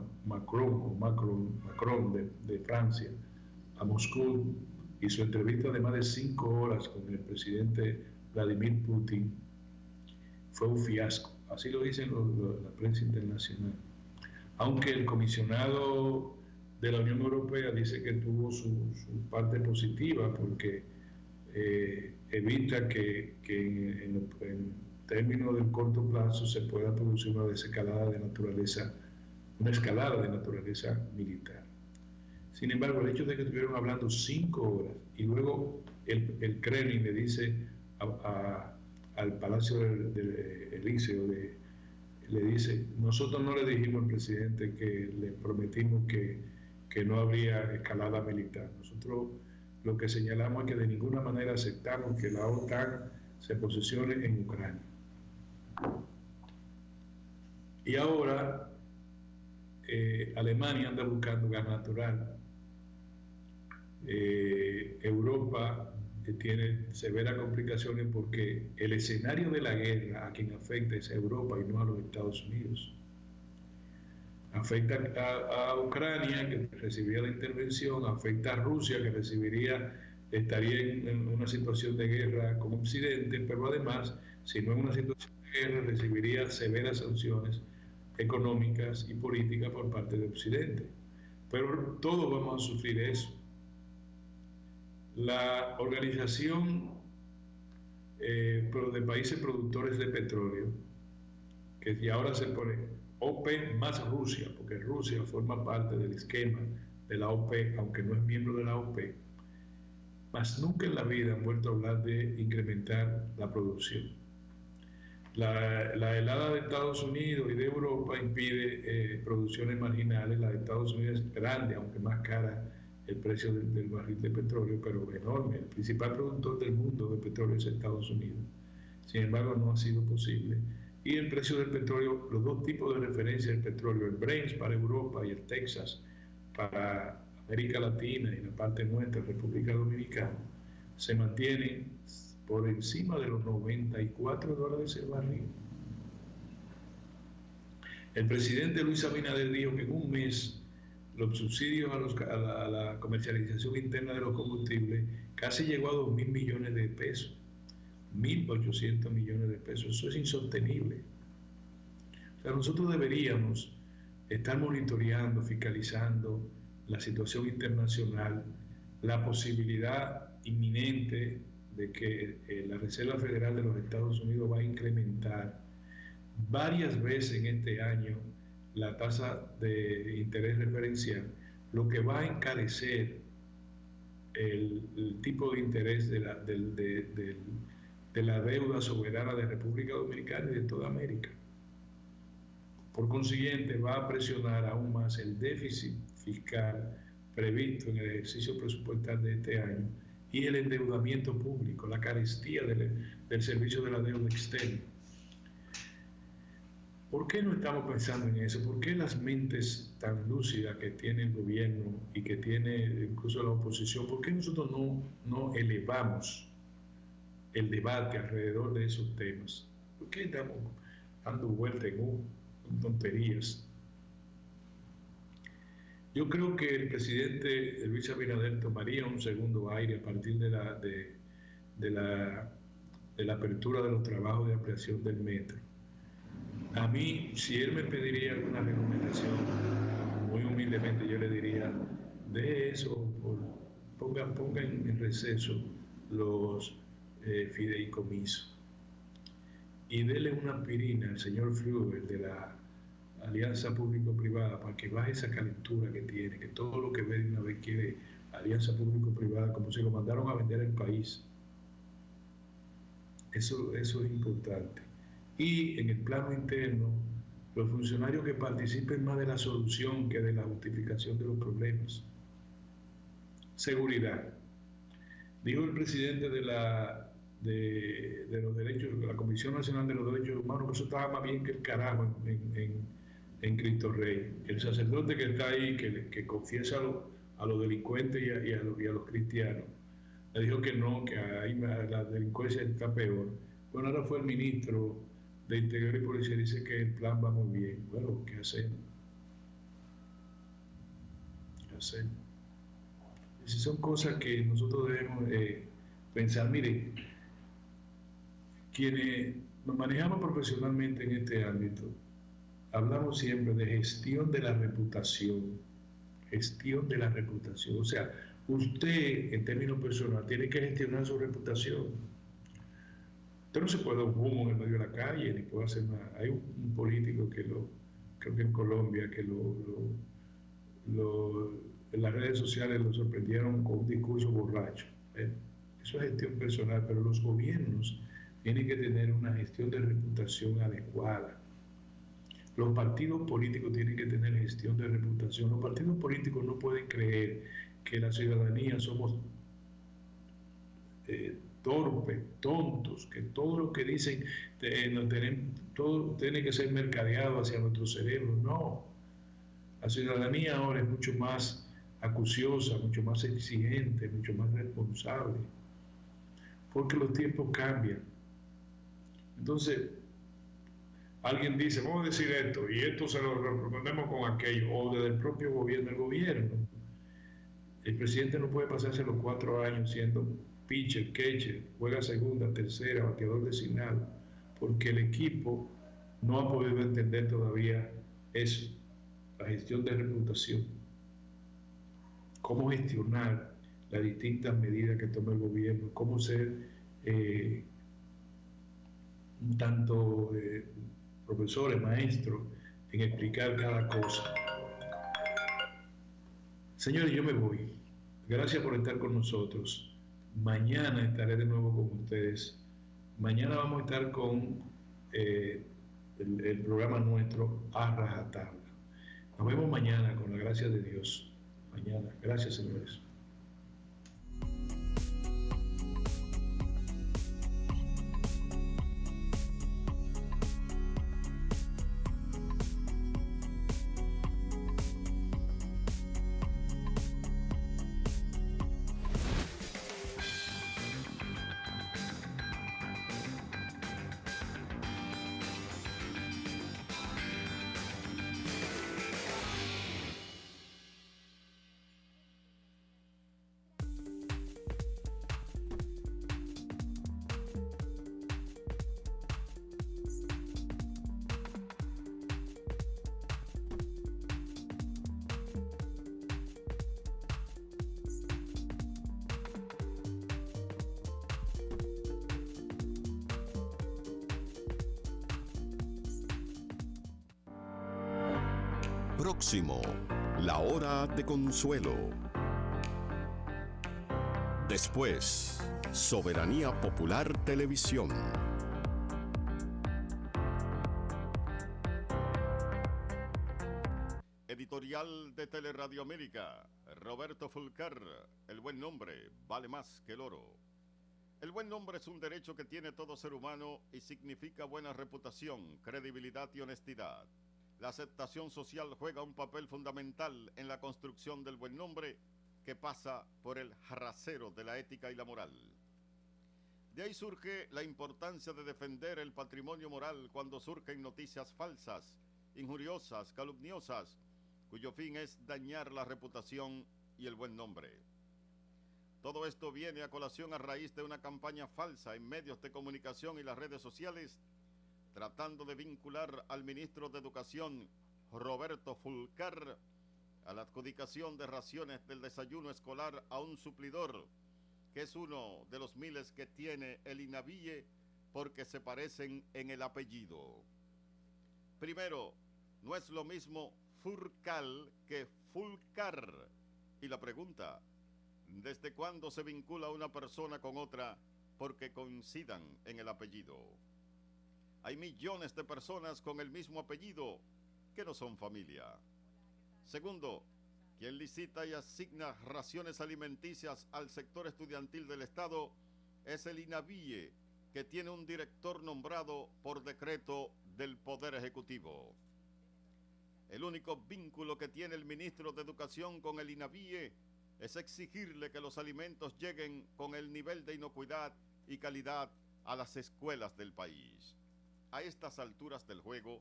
de Francia a Moscú y su entrevista de más de 5 horas con el presidente Vladimir Putin fue un fiasco. Así lo dicen la prensa internacional. Aunque el comisionado de la Unión Europea dice que tuvo su parte positiva, porque evita que en términos del corto plazo se pueda producir una escalada de naturaleza militar. Sin embargo, el hecho de que estuvieron hablando 5 horas y luego el Kremlin le dice al Palacio del Elíseo, le dice: nosotros no le dijimos al presidente que le prometimos que no habría escalada militar. Nosotros lo que señalamos es que de ninguna manera aceptamos que la OTAN se posicione en Ucrania. Y ahora Alemania anda buscando gas natural. Europa tiene severas complicaciones porque el escenario de la guerra a quien afecta es a Europa y no a los Estados Unidos. Afecta a Ucrania, que recibiría la intervención, afecta a Rusia, que estaría en una situación de guerra con Occidente, pero además, si no en una situación de guerra, recibiría severas sanciones económicas y políticas por parte de Occidente. Pero todos vamos a sufrir eso. La Organización de Países Productores de Petróleo, que ya ahora se pone OPEC más Rusia, porque Rusia forma parte del esquema de la OPEC, aunque no es miembro de la OPEC, mas nunca en la vida han vuelto a hablar de incrementar la producción. La helada de Estados Unidos y de Europa impide producciones marginales. La de Estados Unidos es grande, aunque más cara el precio del barril de petróleo, pero enorme. El principal productor del mundo de petróleo es Estados Unidos. Sin embargo, no ha sido posible. Y el precio del petróleo, los dos tipos de referencia del petróleo, el Brent para Europa y el Texas para América Latina y la parte nuestra, República Dominicana, se mantienen por encima de los $94 el barril. El presidente Luis Abinader dijo que en un mes los subsidios a la comercialización interna de los combustibles casi llegó a 2.000 millones de pesos. 1.800 millones de pesos. Eso es insostenible. O sea, nosotros deberíamos estar monitoreando, fiscalizando la situación internacional, la posibilidad inminente de que la Reserva Federal de los Estados Unidos va a incrementar varias veces en este año la tasa de interés referencial, lo que va a encarecer el tipo de interés de la deuda soberana de República Dominicana y de toda América. Por consiguiente, va a presionar aún más el déficit fiscal previsto en el ejercicio presupuestal de este año y el endeudamiento público, la carestía del servicio de la deuda externa. ¿Por qué no estamos pensando en eso? ¿Por qué las mentes tan lúcidas que tiene el gobierno y que tiene incluso la oposición, por qué nosotros no elevamos el debate alrededor de esos temas. ¿Por qué estamos dando vueltas en tonterías? Yo creo que el presidente Luis Abinader tomaría un segundo aire a partir de la apertura de los trabajos de ampliación del metro. A mí, si él me pediría alguna recomendación, muy humildemente yo le diría, de eso, ponga en receso los fideicomisos y dele una aspirina al señor Fluger de la alianza público-privada para que baje esa calentura que tiene, que todo lo que ve de una vez quiere alianza público-privada, como si lo mandaron a vender el país. Eso es importante. Y en el plano interno, los funcionarios que participen más de la solución que de la justificación de los problemas. Seguridad. Dijo el presidente de los derechos, de la Comisión Nacional de los Derechos Humanos, que eso estaba más bien que el carajo en Cristo Rey. El sacerdote que está ahí, que confiesa a los delincuentes y a los cristianos, le dijo que no, que ahí la delincuencia está peor. Bueno, ahora fue el ministro de Interior y Policía, dice que el plan va muy bien. Bueno, ¿qué hacemos? ¿Qué hacemos? Si son cosas que nosotros debemos pensar. Mire, quienes nos manejamos profesionalmente en este ámbito, hablamos siempre de gestión de la reputación. Gestión de la reputación. O sea, usted, en términos personales, tiene que gestionar su reputación. Usted no se puede dar un humo en el medio de la calle, ni puede hacer nada. Hay un político que creo que en Colombia, que en las redes sociales lo sorprendieron con un discurso borracho. Eso es gestión personal, pero los gobiernos tienen que tener una gestión de reputación adecuada. Los partidos políticos tienen que tener gestión de reputación. Los partidos políticos no pueden creer que la ciudadanía somos torpes, tontos, que todo lo que dicen todo tiene que ser mercadeado hacia nuestro cerebro. No. La ciudadanía ahora es mucho más acuciosa, mucho más exigente, mucho más responsable, porque los tiempos cambian. Entonces, alguien dice, vamos a decir esto, y esto se lo respondemos con aquello, o desde el propio gobierno. El gobierno, el presidente no puede pasarse los 4 años siendo pitcher, catcher, juega segunda, tercera, bateador designado, porque el equipo no ha podido entender todavía eso, la gestión de reputación, cómo gestionar las distintas medidas que toma el gobierno, cómo ser un tanto profesores, maestros, en explicar cada cosa. Señores, yo me voy. Gracias por estar con nosotros. Mañana estaré de nuevo con ustedes. Mañana vamos a estar con el programa nuestro A Rajatabla. Nos vemos mañana con la gracia de Dios. Mañana. Gracias, señores. Próximo, la hora de consuelo. Después, Soberanía Popular Televisión. Editorial de Teleradio América, Roberto Fulcar. El buen nombre vale más que el oro. El buen nombre es un derecho que tiene todo ser humano y significa buena reputación, credibilidad y honestidad. La aceptación social juega un papel fundamental en la construcción del buen nombre, que pasa por el rasero de la ética y la moral. De ahí surge la importancia de defender el patrimonio moral cuando surgen noticias falsas, injuriosas, calumniosas, cuyo fin es dañar la reputación y el buen nombre. Todo esto viene a colación a raíz de una campaña falsa en medios de comunicación y las redes sociales, tratando de vincular al ministro de Educación, Roberto Fulcar, a la adjudicación de raciones del desayuno escolar a un suplidor, que es uno de los miles que tiene el INAVIE porque se parecen en el apellido. Primero, no es lo mismo Furcal que Fulcar. Y la pregunta, ¿desde cuándo se vincula una persona con otra porque coincidan en el apellido? Hay millones de personas con el mismo apellido que no son familia. Segundo, quien licita y asigna raciones alimenticias al sector estudiantil del Estado es el INAVIE, que tiene un director nombrado por decreto del Poder Ejecutivo. El único vínculo que tiene el ministro de Educación con el INAVIE es exigirle que los alimentos lleguen con el nivel de inocuidad y calidad a las escuelas del país. A estas alturas del juego,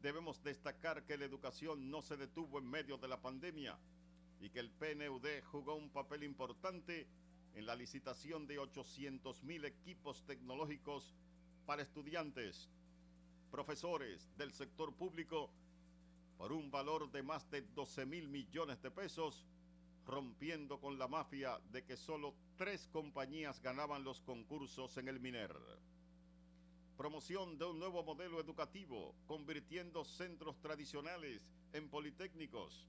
debemos destacar que la educación no se detuvo en medio de la pandemia y que el PNUD jugó un papel importante en la licitación de 800,000 equipos tecnológicos para estudiantes, profesores del sector público, por un valor de más de 12,000 millones de pesos, rompiendo con la mafia de que solo 3 compañías ganaban los concursos en el MINER. Promoción de un nuevo modelo educativo, convirtiendo centros tradicionales en politécnicos.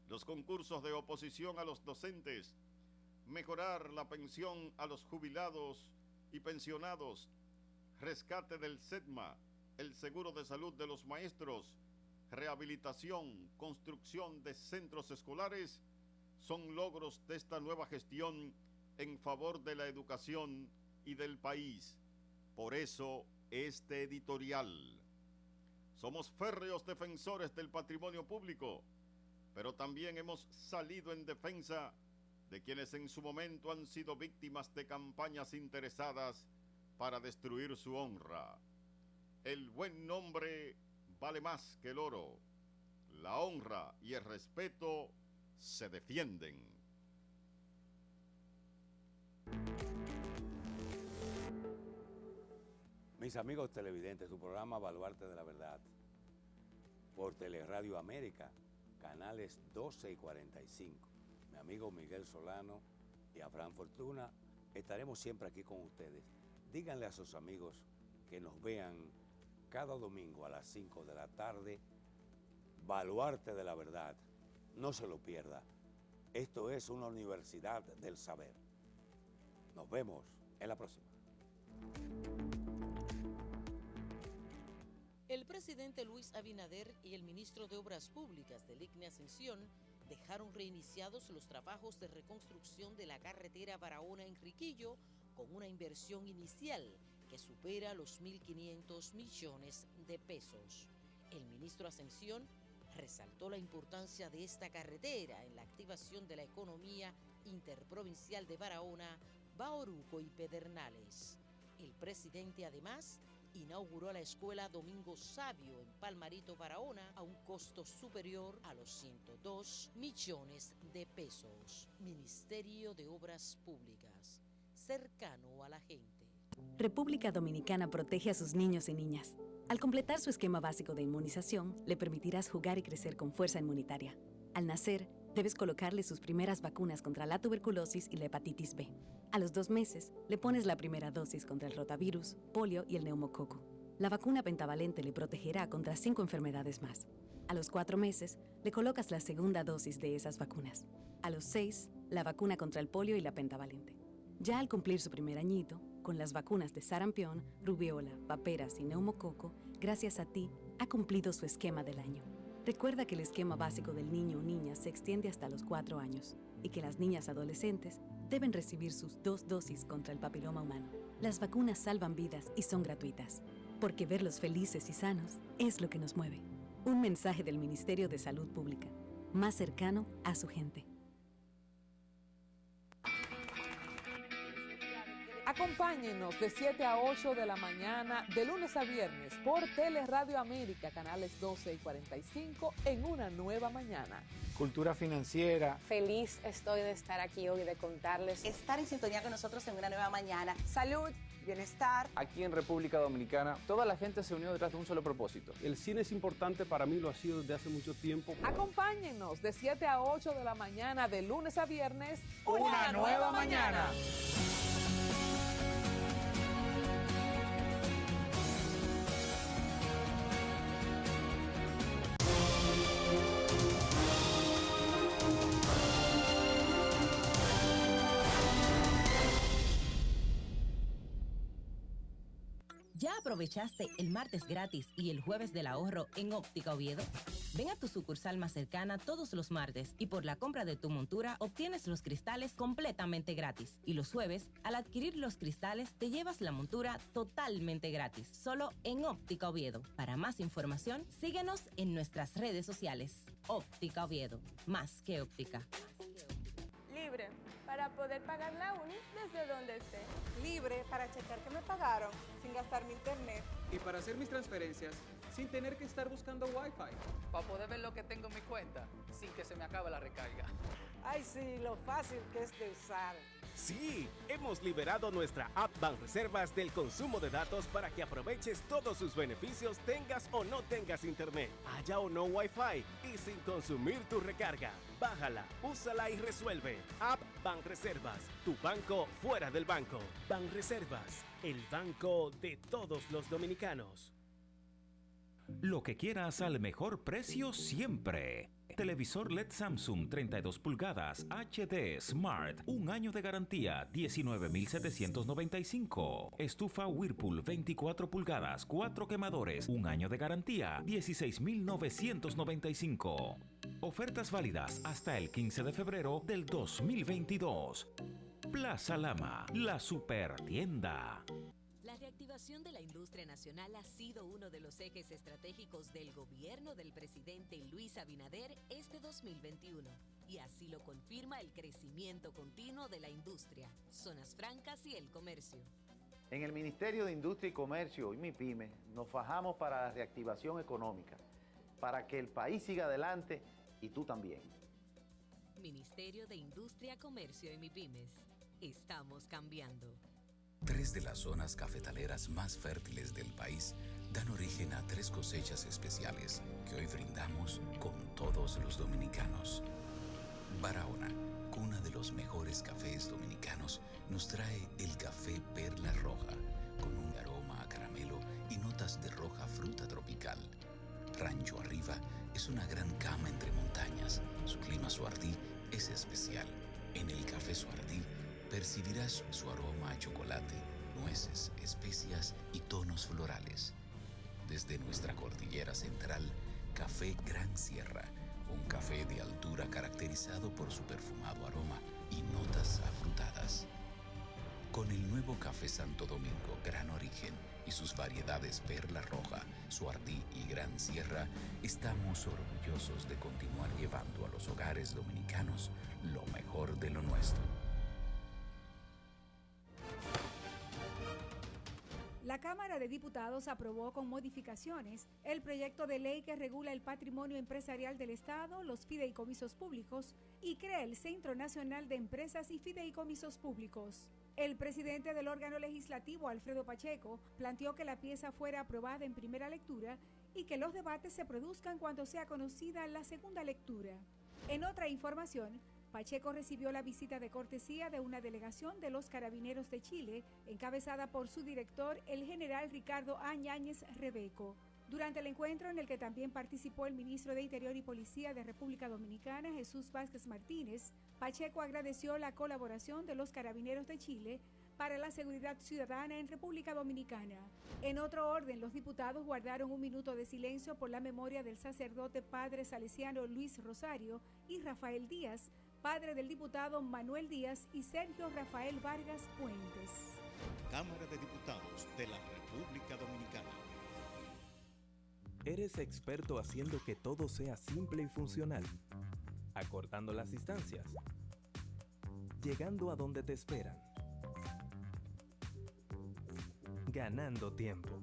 Los concursos de oposición a los docentes. Mejorar la pensión a los jubilados y pensionados. Rescate del SEDMA, el seguro de salud de los maestros. Rehabilitación, construcción de centros escolares son logros de esta nueva gestión en favor de la educación y del país. Por eso, este editorial. Somos férreos defensores del patrimonio público, pero también hemos salido en defensa de quienes en su momento han sido víctimas de campañas interesadas para destruir su honra. El buen nombre vale más que el oro. La honra y el respeto se defienden. Mis amigos televidentes, su programa Baluarte de la Verdad, por Teleradio América, canales 12 y 45. Mi amigo Miguel Solano y Abraham Fortuna, estaremos siempre aquí con ustedes. Díganle a sus amigos que nos vean cada domingo a las 5 de la tarde, Baluarte de la Verdad. No se lo pierda. Esto es una universidad del saber. Nos vemos en la próxima. El presidente Luis Abinader y el ministro de Obras Públicas del ICNE Ascensión dejaron reiniciados los trabajos de reconstrucción de la carretera Barahona-Enriquillo con una inversión inicial que supera los 1.500 millones de pesos. El ministro Ascensión resaltó la importancia de esta carretera en la activación de la economía interprovincial de Barahona, Bauruco y Pedernales. El presidente además inauguró la escuela Domingo Sabio en Palmarito, Barahona, a un costo superior a los 102 millones de pesos. Ministerio de Obras Públicas, cercano a la gente. República Dominicana protege a sus niños y niñas. Al completar su esquema básico de inmunización, le permitirás jugar y crecer con fuerza inmunitaria. Al nacer, debes colocarle sus primeras vacunas contra la tuberculosis y la hepatitis B. A los 2 meses, le pones la primera dosis contra el rotavirus, polio y el neumococo. La vacuna pentavalente le protegerá contra 5 enfermedades más. A los 4 meses, le colocas la segunda dosis de esas vacunas. A los 6, la vacuna contra el polio y la pentavalente. Ya al cumplir su primer añito, con las vacunas de sarampión, rubiola, paperas y neumococo, gracias a ti, ha cumplido su esquema del año. Recuerda que el esquema básico del niño o niña se extiende hasta los 4 años y que las niñas adolescentes deben recibir sus 2 dosis contra el papiloma humano. Las vacunas salvan vidas y son gratuitas, porque verlos felices y sanos es lo que nos mueve. Un mensaje del Ministerio de Salud Pública, más cercano a su gente. Acompáñenos de 7 a 8 de la mañana, de lunes a viernes, por Teleradio América, canales 12 y 45, en una nueva mañana. Cultura financiera. Feliz estoy de estar aquí hoy, de contarles. Estar en sintonía con nosotros en una nueva mañana. Salud, bienestar. Aquí en República Dominicana, toda la gente se unió detrás de un solo propósito. El cine es importante, para mí lo ha sido desde hace mucho tiempo. Acompáñenos de 7 a 8 de la mañana, de lunes a viernes, una nueva mañana. ¿Ya aprovechaste el martes gratis y el jueves del ahorro en Óptica Oviedo? Ven a tu sucursal más cercana todos los martes y por la compra de tu montura obtienes los cristales completamente gratis. Y los jueves, al adquirir los cristales, te llevas la montura totalmente gratis, solo en Óptica Oviedo. Para más información, síguenos en nuestras redes sociales. Óptica Oviedo, más que óptica. Libre, para poder pagar la uni desde donde esté. Libre para checar que me pagaron sin gastar mi internet. Y para hacer mis transferencias sin tener que estar buscando Wi-Fi. Para poder ver lo que tengo en mi cuenta sin que se me acabe la recarga. Ay, sí, lo fácil que es de usar. Sí, hemos liberado nuestra app Banreservas del consumo de datos para que aproveches todos sus beneficios, tengas o no tengas internet, haya o no Wi-Fi y sin consumir tu recarga. Bájala, úsala y resuelve. App Banreservas, tu banco fuera del banco. Banreservas, el banco de todos los dominicanos. Lo que quieras al mejor precio siempre. Televisor LED Samsung 32 pulgadas HD Smart, 1 año de garantía, 19,795. Estufa Whirlpool 24 pulgadas, 4 quemadores, 1 año de garantía, 16,995. Ofertas válidas hasta el 15 de febrero del 2022. Plaza Lama, la supertienda. La reactivación de la industria nacional ha sido uno de los ejes estratégicos del gobierno del presidente Luis Abinader este 2021. Y así lo confirma el crecimiento continuo de la industria, zonas francas y el comercio. En el Ministerio de Industria y Comercio y MIPYME nos fajamos para la reactivación económica, para que el país siga adelante y tú también. Ministerio de Industria, Comercio y MIPYMES. Estamos cambiando. 3 de las zonas cafetaleras más fértiles del país dan origen a 3 cosechas especiales que hoy brindamos con todos los dominicanos. Barahona, cuna de los mejores cafés dominicanos, nos trae el café Perla Roja, con un aroma a caramelo y notas de roja fruta tropical. Rancho Arriba es una gran cama entre montañas. Su clima Suardí es especial. En el café Suardí percibirás su aroma a chocolate, nueces, especias y tonos florales. Desde nuestra cordillera central, Café Gran Sierra, un café de altura caracterizado por su perfumado aroma y notas afrutadas. Con el nuevo Café Santo Domingo Gran Origen y sus variedades Perla Roja, Suardí y Gran Sierra, estamos orgullosos de continuar llevando a los hogares dominicanos lo mejor de lo nuestro. La Cámara de Diputados aprobó con modificaciones el proyecto de ley que regula el patrimonio empresarial del Estado, los fideicomisos públicos y crea el Centro Nacional de Empresas y Fideicomisos Públicos. El presidente del órgano legislativo, Alfredo Pacheco, planteó que la pieza fuera aprobada en primera lectura y que los debates se produzcan cuando sea conocida la segunda lectura. En otra información, Pacheco recibió la visita de cortesía de una delegación de los Carabineros de Chile, encabezada por su director, el general Ricardo A. Yáñez Rebeco. Durante el encuentro, en el que también participó el ministro de Interior y Policía de República Dominicana, Jesús Vázquez Martínez, Pacheco agradeció la colaboración de los Carabineros de Chile para la seguridad ciudadana en República Dominicana. En otro orden, los diputados guardaron un minuto de silencio por la memoria del sacerdote padre salesiano Luis Rosario y Rafael Díaz, padre del diputado Manuel Díaz y Sergio Rafael Vargas Puentes. Cámara de Diputados de la República Dominicana. ¿Eres experto haciendo que todo sea simple y funcional? Acortando las distancias. Llegando a donde te esperan. ganando tiempo.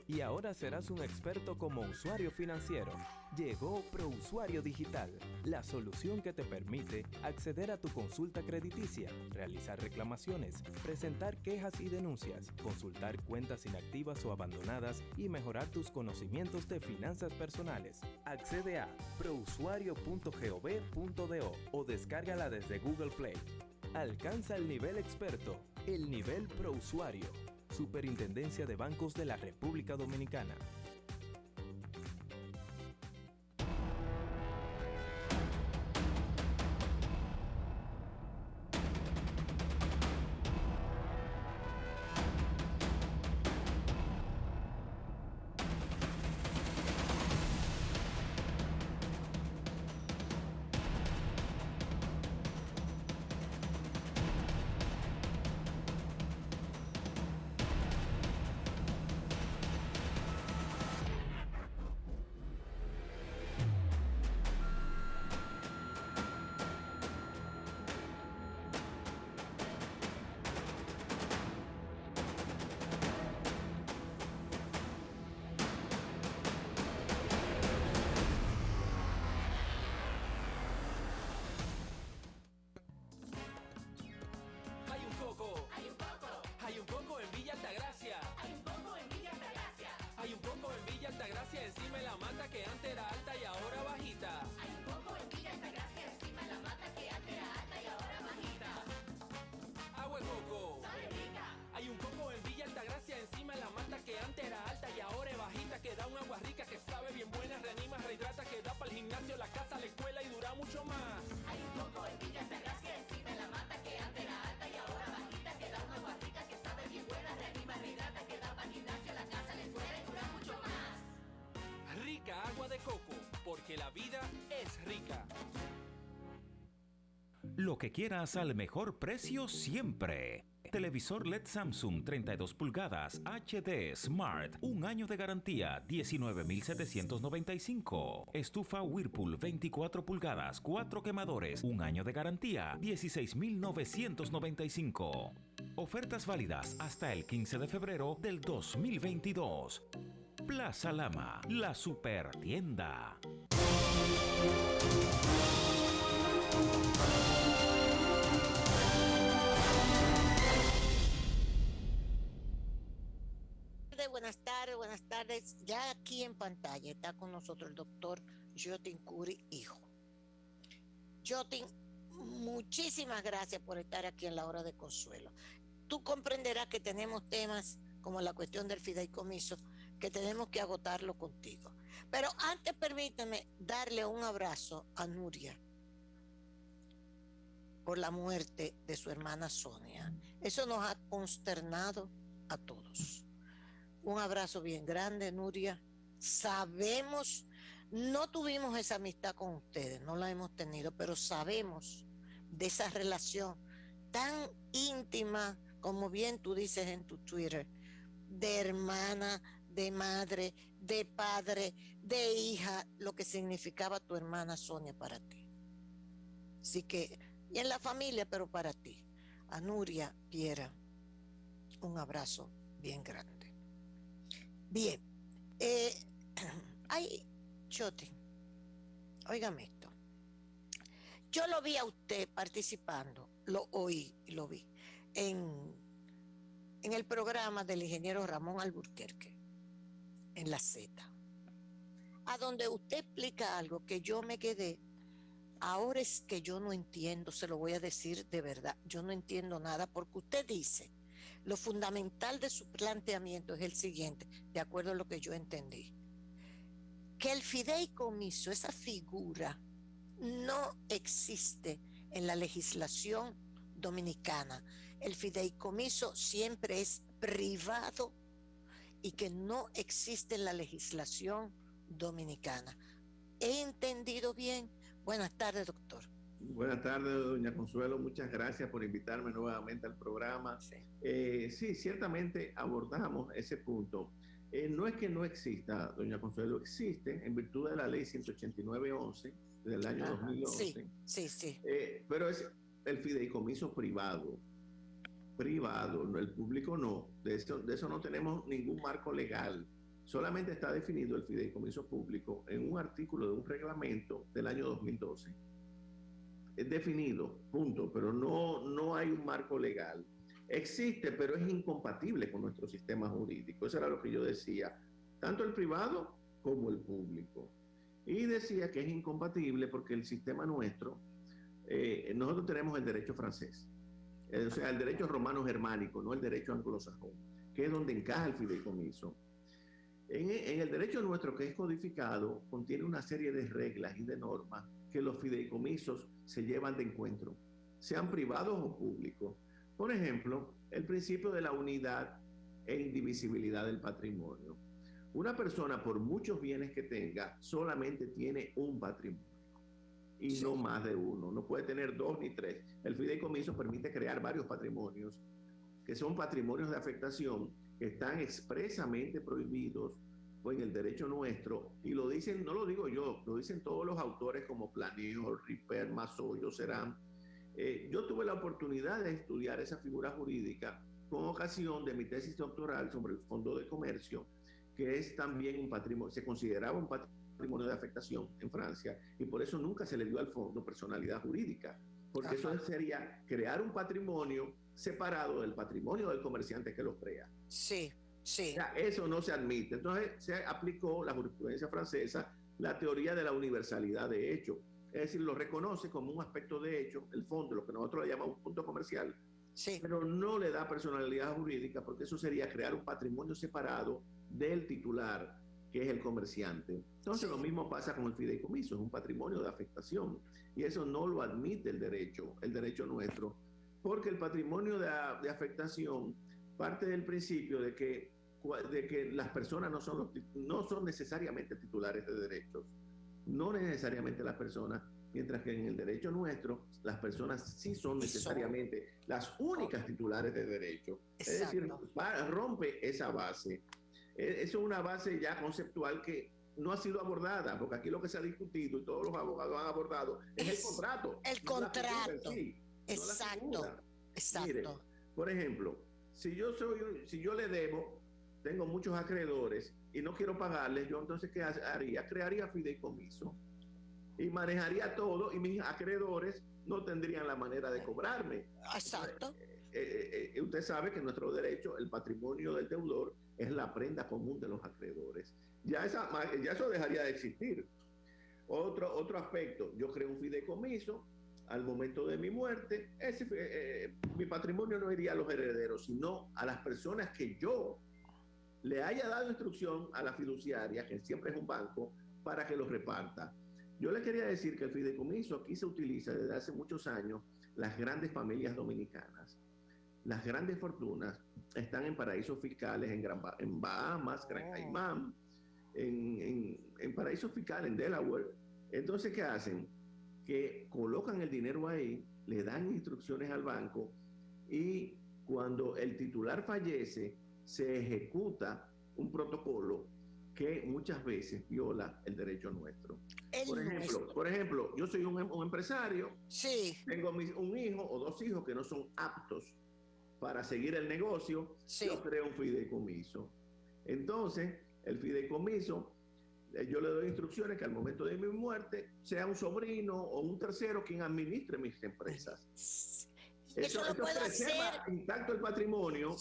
Y ahora serás un experto como usuario financiero. Llegó ProUsuario Digital, la solución que te permite acceder a tu consulta crediticia, realizar reclamaciones, presentar quejas y denuncias, consultar cuentas inactivas o abandonadas y mejorar tus conocimientos de finanzas personales. Accede a prousuario.gov.do o descárgala desde Google Play. Alcanza el nivel experto, el nivel ProUsuario. Superintendencia de Bancos de la República Dominicana. Encima de la mata que antes era alta y ahora bajita. Hay un coco en Villa Altagracia encima de la mata que antes era alta y ahora bajita. Agua de coco. Sabe rica. Hay un coco en Villa Altagracia encima de la mata que antes era alta y ahora es bajita. Que da un agua rica que sabe bien buena, reanima, rehidrata, que da para el gimnasio, la casa, la escuela y dura mucho más. Hay un coco en Villa Altagracia encima de la mata que antes era alta y ahora bajita. Que da un agua rica que sabe bien buena, reanima, rehidrata, que da para el gimnasio, la casa, la escuela y dura mucho más. Rica agua de coco, porque la vida es rica. Lo que quieras al mejor precio siempre. Televisor LED Samsung 32 pulgadas HD Smart, 1 año de garantía, 19,795. Estufa Whirlpool 24 pulgadas, 4 quemadores, 1 año de garantía, 16,995. Ofertas válidas hasta el 15 de febrero del 2022. Plaza Lama, la super tienda. Buenas tardes. Ya aquí en pantalla está con nosotros el doctor Jotin Curi, hijo. Jotin, muchísimas gracias por estar aquí en la hora de consuelo. Tú comprenderás que tenemos temas como la cuestión del fideicomiso, que tenemos que agotarlo contigo. Pero antes permíteme darle un abrazo a Nuria por la muerte de su hermana Sonia. Eso nos ha consternado a todos. Un abrazo bien grande, Nuria. Sabemos, no tuvimos esa amistad con ustedes, no la hemos tenido, pero sabemos de esa relación tan íntima, como bien tú dices en tu Twitter, de hermana, de madre, de padre, de hija, lo que significaba tu hermana Sonia para ti. Así que, y en la familia, pero para ti. A Nuria Piera, un abrazo bien grande. Bien, Chote, óigame esto. Yo lo vi a usted participando, lo oí y lo vi en el programa del ingeniero Ramón Alburquerque, en la Z, a donde usted explica algo que yo me quedé. Ahora es que yo no entiendo, se lo voy a decir de verdad, yo no entiendo nada, porque usted dice, lo fundamental de su planteamiento es el siguiente, de acuerdo a lo que yo entendí, que el fideicomiso, esa figura, no existe en la legislación dominicana. El fideicomiso siempre es privado y que no existe en la legislación dominicana. ¿He entendido bien? Buenas tardes, doctor. Buenas tardes, doña Consuelo. Muchas gracias por invitarme nuevamente al programa. Sí, sí, ciertamente abordamos ese punto. No es que no exista, doña Consuelo, existe en virtud de la ley 189-11 del año 2011. Sí. Pero es el fideicomiso privado. privado, no, el público no. De eso no tenemos ningún marco legal. Solamente está definido el fideicomiso público en un artículo de un reglamento del año 2012. Es definido, punto, pero no hay un marco legal. Existe, pero es incompatible con nuestro sistema jurídico. Eso era lo que yo decía, tanto el privado como el público. Y decía que es incompatible porque el sistema nuestro, nosotros tenemos el derecho francés, o sea, el derecho romano germánico, no el derecho anglosajón, que es donde encaja el fideicomiso. En el derecho nuestro, que es codificado, contiene una serie de reglas y de normas que los fideicomisos se llevan de encuentro, sean privados o públicos. Por ejemplo, el principio de la unidad e indivisibilidad del patrimonio. Una persona, por muchos bienes que tenga, solamente tiene un patrimonio y no más de uno. No puede tener 2 ni 3. El fideicomiso permite crear varios patrimonios, que son patrimonios de afectación, que están expresamente prohibidos en el derecho nuestro, y lo dicen, no lo digo yo, lo dicen todos los autores como Planio, Ripper, Mazoyo, Serán. Yo tuve la oportunidad de estudiar esa figura jurídica con ocasión de mi tesis doctoral sobre el Fondo de Comercio, que es también un patrimonio, se consideraba un patrimonio de afectación en Francia, y por eso nunca se le dio al fondo personalidad jurídica, porque eso sería crear un patrimonio separado del patrimonio del comerciante que lo crea. Sí, sí. O sea, eso no se admite. Entonces se aplicó la jurisprudencia francesa la teoría de la universalidad de hecho. Es decir, lo reconoce como un aspecto de hecho, el fondo, lo que nosotros le llamamos punto comercial, pero no le da personalidad jurídica, porque eso sería crear un patrimonio separado del titular, que es el comerciante. Entonces lo mismo pasa con el fideicomiso, es un patrimonio de afectación, y eso no lo admite el derecho nuestro, porque el patrimonio de afectación parte del principio de que las personas no son necesariamente titulares de derechos, no necesariamente las personas, mientras que en el derecho nuestro las personas sí son necesariamente las únicas titulares de derechos. Es decir, rompe esa base. Eso es una base ya conceptual que no ha sido abordada, porque aquí lo que se ha discutido y todos los abogados han abordado es el contrato. El contrato. Exacto. Mire, por ejemplo, si yo le debo, tengo muchos acreedores y no quiero pagarles, yo entonces ¿qué haría? Crearía fideicomiso y manejaría todo, y mis acreedores no tendrían la manera de cobrarme. Exacto. Usted sabe que en nuestro derecho el patrimonio del deudor es la prenda común de los acreedores. Ya eso dejaría de existir. Otro aspecto, yo creo un fideicomiso. Al momento de mi muerte, mi patrimonio no iría a los herederos, sino a las personas que yo le haya dado instrucción a la fiduciaria, que siempre es un banco, para que los reparta. Yo le quería decir que el fideicomiso aquí se utiliza desde hace muchos años. Las grandes familias dominicanas, las grandes fortunas están en paraísos fiscales, en Bahamas, Gran Caimán, en paraísos fiscales, en Delaware. Entonces, ¿qué hacen? Que colocan el dinero ahí, le dan instrucciones al banco, y cuando el titular fallece, se ejecuta un protocolo que muchas veces viola el derecho nuestro. Por ejemplo, yo soy un empresario, tengo un hijo o 2 hijos que no son aptos para seguir el negocio, yo creo un fideicomiso. Entonces, el fideicomiso, yo le doy instrucciones que al momento de mi muerte sea un sobrino o un tercero quien administre mis empresas. Eso lo puedo hacer intacto el patrimonio,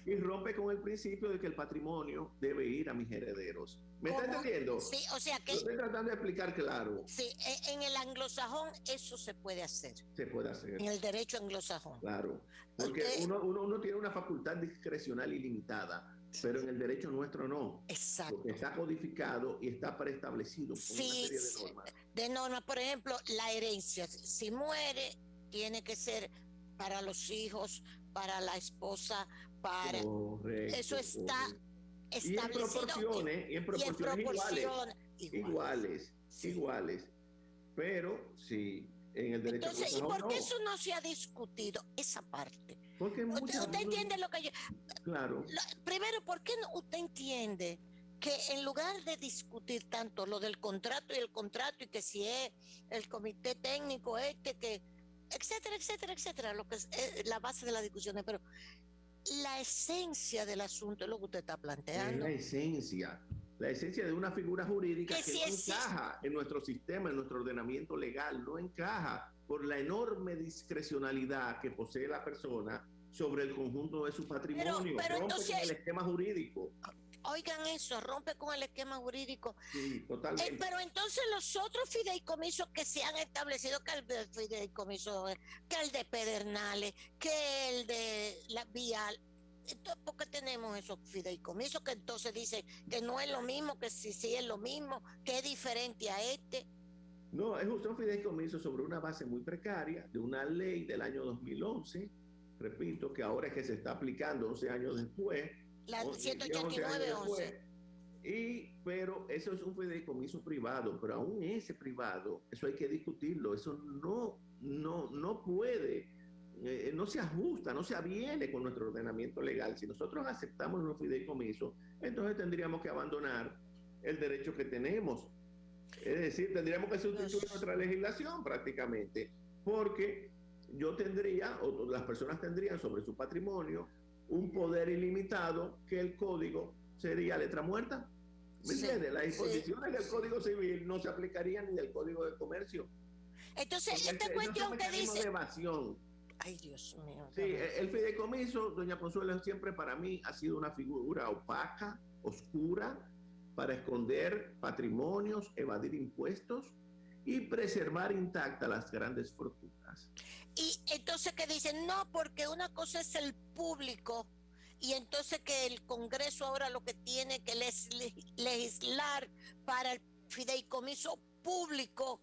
y rompe con el principio de que el patrimonio debe ir a mis herederos. ¿Me está entendiendo? Sí, o sea que... Lo estoy tratando de explicar claro. Sí, en el anglosajón eso se puede hacer. Se puede hacer. En el derecho anglosajón. Claro, porque uno tiene una facultad discrecional ilimitada, pero en el derecho nuestro no. Exacto. Porque está codificado y está preestablecido con una serie de normas. De normas, por ejemplo, la herencia. Si muere, tiene que ser para los hijos, para la esposa, para... Correcto, eso está establecido. Y en proporciones iguales. Pero sí, en el derecho. Entonces, ¿y por qué eso no se ha discutido, esa parte? Porque ¿Usted entiende lo que yo... Claro. Primero, ¿por qué usted entiende que en lugar de discutir tanto lo del contrato y que si es el comité técnico que etcétera, etcétera, etcétera, lo que es la base de las discusiones, pero la esencia del asunto es lo que usted está planteando. Es la esencia de una figura jurídica que si no encaja en nuestro sistema, en nuestro ordenamiento legal, no encaja por la enorme discrecionalidad que posee la persona sobre el conjunto de su patrimonio, pero rompe entonces, con el esquema jurídico. Oigan eso, rompe con el esquema jurídico. Sí, totalmente. Pero entonces los otros fideicomisos que se han establecido, que el fideicomiso, que el de Pedernales, que el de la Vial, entonces, ¿por qué tenemos esos fideicomisos que entonces dicen que no es lo mismo, que sí es lo mismo, que es diferente a este? No, es justo un fideicomiso sobre una base muy precaria de una ley del año 2011, repito, que ahora es que se está aplicando 11 años después. La 189-11. Pero eso es un fideicomiso privado, pero aún ese privado, eso hay que discutirlo, eso no puede, no se ajusta, no se aviene con nuestro ordenamiento legal. Si nosotros aceptamos los fideicomisos, entonces tendríamos que abandonar el derecho que tenemos. Es decir, tendríamos que sustituir nuestra legislación prácticamente, porque yo tendría, o las personas tendrían sobre su patrimonio un poder ilimitado, que el código sería letra muerta. ¿Me entiendes? Las disposiciones del Código Civil no se aplicarían ni del Código de Comercio. Entonces, esta cuestión que dice... de evasión. Ay, Dios mío. Sí, el fideicomiso, doña Consuelo, siempre para mí ha sido una figura opaca, oscura, para esconder patrimonios, evadir impuestos y preservar intactas las grandes fortunas. Y entonces que dicen, no, porque una cosa es el público, y entonces que el Congreso ahora lo que tiene que legislar para el fideicomiso público.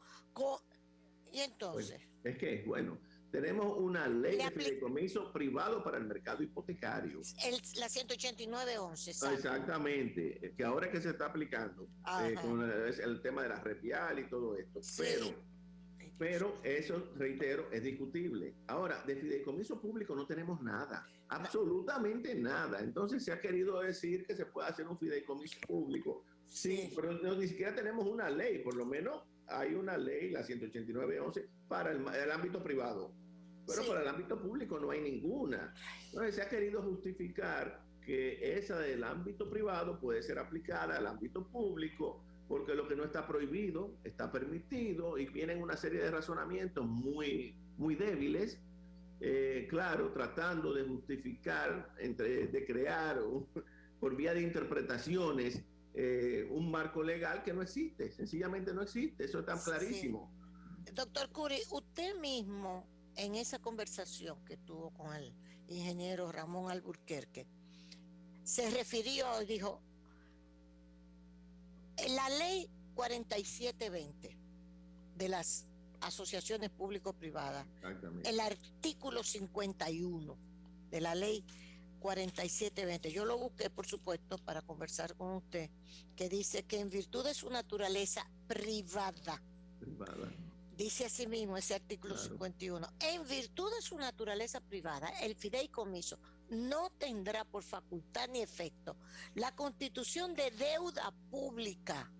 Y entonces... Pues, es que, bueno, tenemos una ley de fideicomiso privado para el mercado hipotecario. La 189-11. Exactamente, que ahora es que se está aplicando con el tema de la red vial y todo esto. Sí. Pero eso, reitero, es discutible. Ahora, de fideicomiso público no tenemos nada, absolutamente nada. Entonces se ha querido decir que se puede hacer un fideicomiso público. Sí, pero ni siquiera tenemos una ley, por lo menos hay una ley, la 189-11, para el ámbito privado. Pero para el ámbito público no hay ninguna. Entonces se ha querido justificar que esa del ámbito privado puede ser aplicada al ámbito público, porque lo que no está prohibido está permitido, y vienen una serie de razonamientos muy, muy débiles, claro, tratando de justificar, de crear por vía de interpretaciones un marco legal que no existe, sencillamente no existe, eso está clarísimo. Doctor Curi, usted mismo en esa conversación que tuvo con el ingeniero Ramón Alburquerque se refirió y dijo: la ley 4720 de las asociaciones público-privadas, el artículo 51 de la ley 4720, yo lo busqué por supuesto para conversar con usted, que dice que en virtud de su naturaleza privada, dice así mismo ese artículo 51, en virtud de su naturaleza privada, el fideicomiso no tendrá por facultad ni efecto la constitución de deuda pública,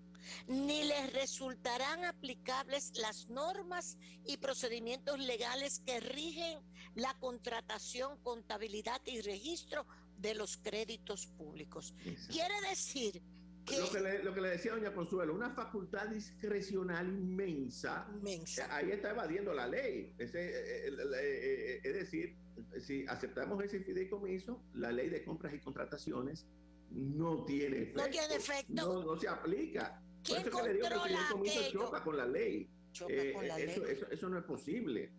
ni les resultarán aplicables las normas y procedimientos legales que rigen la contratación, contabilidad y registro de los créditos públicos. Exacto. Quiere decir que lo que le decía doña Consuelo, una facultad discrecional inmensa. Ahí está evadiendo la ley. Es decir, si aceptamos ese fideicomiso, la ley de compras y contratación no tiene efecto. No tiene efecto. No se aplica. ¿Quién Por eso que le digo que el fideicomiso aquello? choca con la ley. Eso no es posible.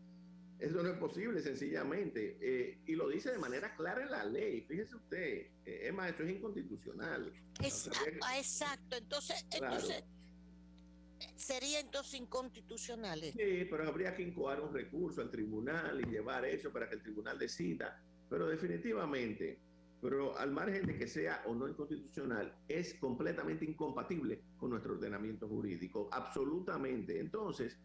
Eso no es posible, sencillamente. Y lo dice de manera clara en la ley. Fíjese usted, maestro, es inconstitucional. Exacto. Entonces sería entonces inconstitucional. Sí, pero habría que incoar un recurso al tribunal y llevar eso para que el tribunal decida. Pero definitivamente, al margen de que sea o no inconstitucional, es completamente incompatible con nuestro ordenamiento jurídico. Absolutamente. Entonces,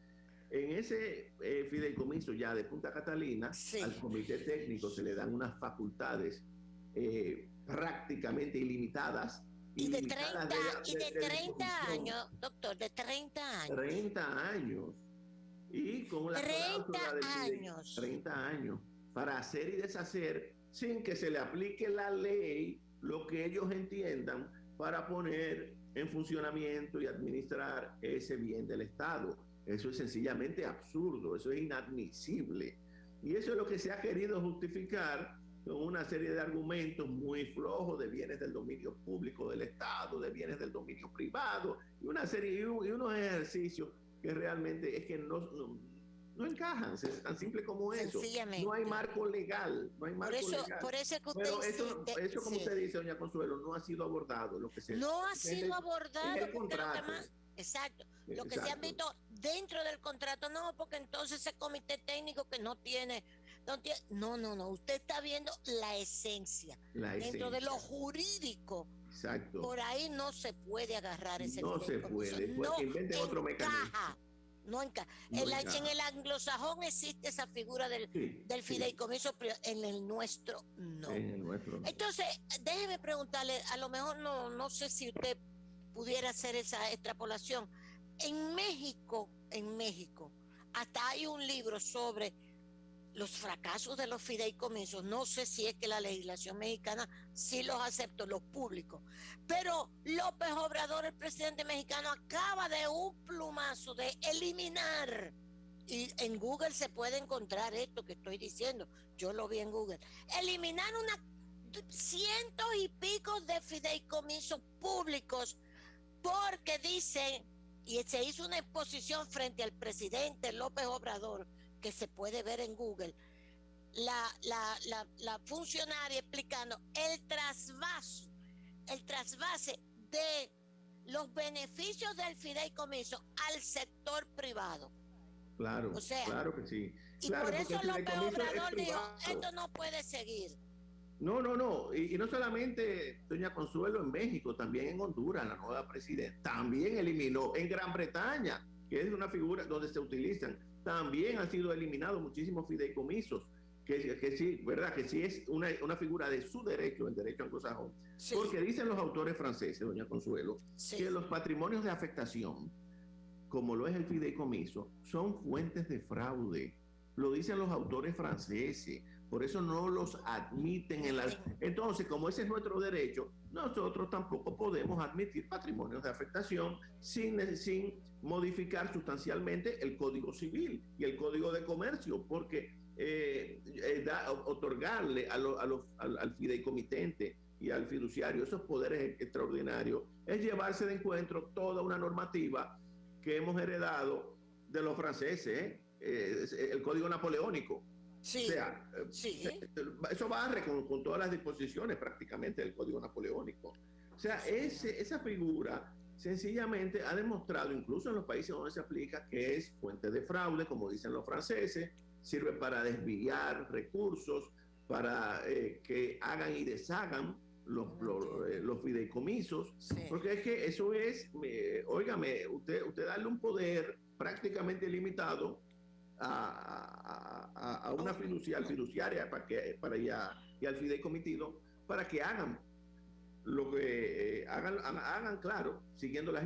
en ese fideicomiso ya de Punta Catalina, al comité técnico se le dan unas facultades prácticamente ilimitadas. Y de 30 años, doctor, de 30 años. 30 años. y con la 30 años. 30 años para hacer y deshacer sin que se le aplique la ley, lo que ellos entiendan para poner en funcionamiento y administrar ese bien del Estado. Eso es sencillamente absurdo, eso es inadmisible. Y eso es lo que se ha querido justificar con una serie de argumentos muy flojos de bienes del dominio público del Estado, de bienes del dominio privado, y una serie y unos ejercicios que realmente es que no encajan, es tan simple como eso. No hay marco legal, no hay marco legal. Por eso que usted Pero eso como usted dice, doña Consuelo, no ha sido abordado. Lo que no ha sido abordado. El contrato. Exacto. Lo que se han visto dentro del contrato, no, porque entonces ese comité técnico que no tiene. No. Usted está viendo la esencia. Dentro de lo jurídico. Exacto. Por ahí no se puede agarrar ese no se puede. No inventen otro mecanismo. No encaja. En el anglosajón existe esa figura del fideicomiso, pero en el nuestro no. En el nuestro no. Entonces, déjeme preguntarle, a lo mejor no sé si usted pudiera hacer esa extrapolación. En México, hasta hay un libro sobre los fracasos de los fideicomisos. No sé si es que la legislación mexicana sí los aceptó, los públicos. Pero López Obrador, el presidente mexicano, acaba de un plumazo de eliminar, y en Google se puede encontrar esto que estoy diciendo, yo lo vi en Google, eliminar cientos y pico de fideicomisos públicos porque dicen, y se hizo una exposición frente al presidente López Obrador, que se puede ver en Google, la funcionaria explicando el trasvase de los beneficios del fideicomiso al sector privado. Claro, o sea, claro que sí. Y claro, por eso López Obrador dijo, privado. esto no puede seguir. No. Y no solamente, doña Consuelo, en México, también en Honduras, la nueva presidenta también eliminó. En Gran Bretaña, que es una figura donde se utilizan, también han sido eliminados muchísimos fideicomisos, que sí, ¿verdad? Que sí es una figura de su derecho, el derecho anglosajón. Sí. Porque dicen los autores franceses, doña Consuelo, que los patrimonios de afectación, como lo es el fideicomiso, son fuentes de fraude. Lo dicen los autores franceses. Por eso no los admiten en las... Entonces, como ese es nuestro derecho, nosotros tampoco podemos admitir patrimonios de afectación sin modificar sustancialmente el Código Civil y el Código de Comercio, porque otorgarle al fideicomitente y al fiduciario esos poderes extraordinarios es llevarse de encuentro toda una normativa que hemos heredado de los franceses, el Código Napoleónico. Sí, o sea, eso barre con todas las disposiciones prácticamente del Código Napoleónico. O sea, esa figura sencillamente ha demostrado, incluso en los países donde se aplica, que es fuente de fraude, como dicen los franceses, sirve para desviar recursos, para que hagan y deshagan los fideicomisos, porque es que eso es, óigame, usted darle un poder prácticamente limitado a una fiduciaria y al fideicomitido para que hagan lo que hagan claro, siguiendo las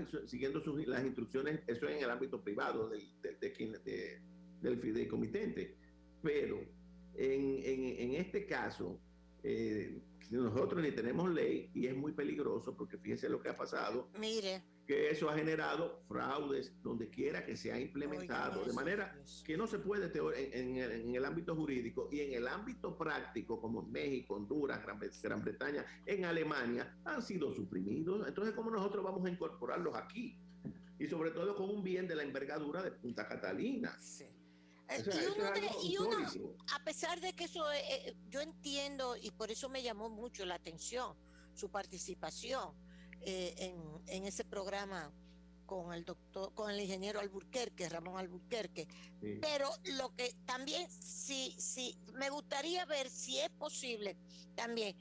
instrucciones. Eso es en el ámbito privado del fideicomitente, pero en este caso nosotros ni tenemos ley y es muy peligroso, porque fíjese lo que ha pasado. Mire, que eso ha generado fraudes donde quiera que se ha implementado, de manera que no se puede en el ámbito jurídico y en el ámbito práctico, como en México, Honduras, Gran Bretaña, en Alemania, han sido suprimidos. Entonces, ¿cómo nosotros vamos a incorporarlos aquí? Y sobre todo con un bien de la envergadura de Punta Catalina. Sí. O sea, y uno, a pesar de que eso, yo entiendo, y por eso me llamó mucho la atención su participación en ese programa con el ingeniero Alburquerque, Ramón Alburquerque, sí. Pero lo que también sí me gustaría ver si es posible también.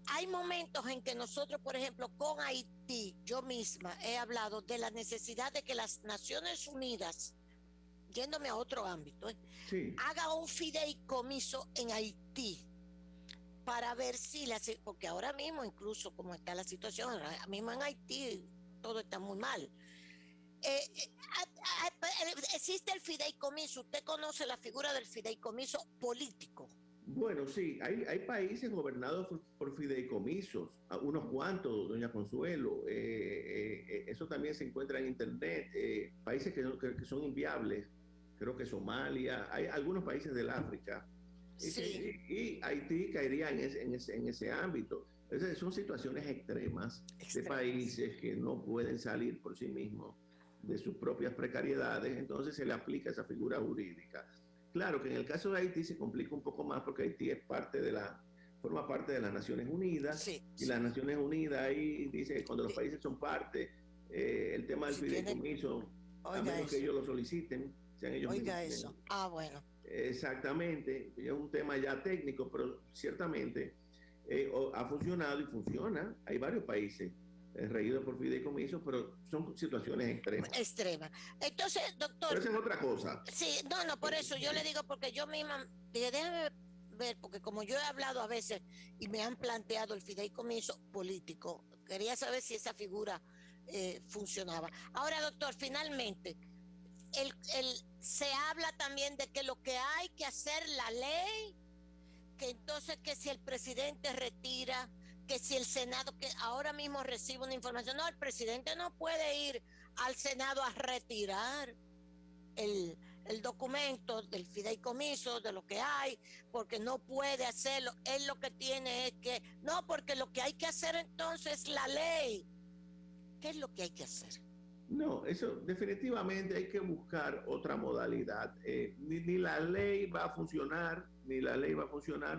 Hay momentos en que nosotros, por ejemplo, con Haití, yo misma he hablado de la necesidad de que las Naciones Unidas, yéndome a otro ámbito, haga un fideicomiso en Haití para ver si porque ahora mismo, incluso como está la situación, ahora mismo en Haití todo está muy mal. existe el fideicomiso. ¿Usted conoce la figura del fideicomiso político? Bueno, sí, hay países gobernados por fideicomisos, unos cuantos, doña Consuelo. Eso también se encuentra en internet. Países que son inviables, creo que Somalia, hay algunos países del África. Sí. Y Haití caería en ese ámbito. Entonces, son situaciones extremas de países que no pueden salir por sí mismos de sus propias precariedades, entonces se le aplica esa figura jurídica. Claro que en el caso de Haití se complica un poco más porque Haití forma parte de las Naciones Unidas, y las Naciones Unidas ahí dice que cuando los países son parte, el tema del fideicomiso, a menos que ellos lo soliciten, sean ellos mismos. Oiga eso. Ah, bueno. Exactamente, es un tema ya técnico, pero ciertamente ha funcionado y funciona. Hay varios países regidos por fideicomisos, pero son situaciones extremas. Entonces, doctor... Pero esa es otra cosa. Sí, no, por eso yo le digo, porque yo misma dije, déjame ver, porque como yo he hablado a veces y me han planteado el fideicomiso político, quería saber si esa figura funcionaba. Ahora, doctor, finalmente, se habla también de que lo que hay que hacer la ley, que entonces que si el presidente retira, que si el Senado, que ahora mismo recibe una información, no, el presidente no puede ir al Senado a retirar el documento del fideicomiso, de lo que hay, porque no puede hacerlo. Él lo que tiene es que, no, porque lo que hay que hacer entonces es la ley. ¿Qué es lo que hay que hacer? No, eso definitivamente hay que buscar otra modalidad. Ni la ley va a funcionar,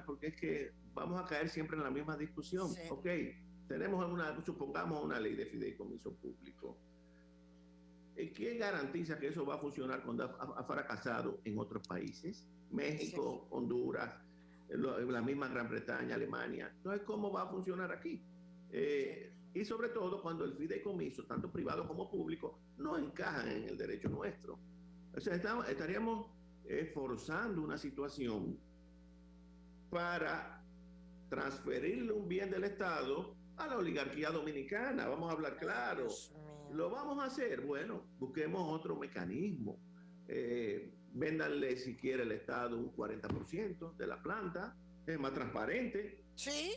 porque es que vamos a caer siempre en la misma discusión. Sí. Ok, supongamos una ley de fideicomiso público. ¿Quién garantiza que eso va a funcionar cuando ha fracasado en otros países? México, Honduras, la misma Gran Bretaña, Alemania. Entonces, ¿cómo va a funcionar aquí? Y sobre todo cuando el fideicomiso, tanto privado como público, no encajan en el derecho nuestro. O sea, estaríamos forzando una situación para transferirle un bien del Estado a la oligarquía dominicana. Vamos a hablar claro. ¿Lo vamos a hacer? Bueno, busquemos otro mecanismo. Véndanle, si quiere, el Estado un 40% de la planta. Es más transparente. Sí.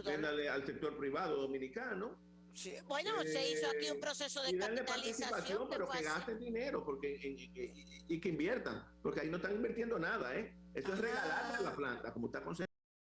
Véndale al sector privado dominicano. Sí. Bueno, se hizo aquí un proceso de capitalización, pero que gasten dinero y que inviertan, porque ahí no están invirtiendo nada, Eso es regalarle a la planta, como está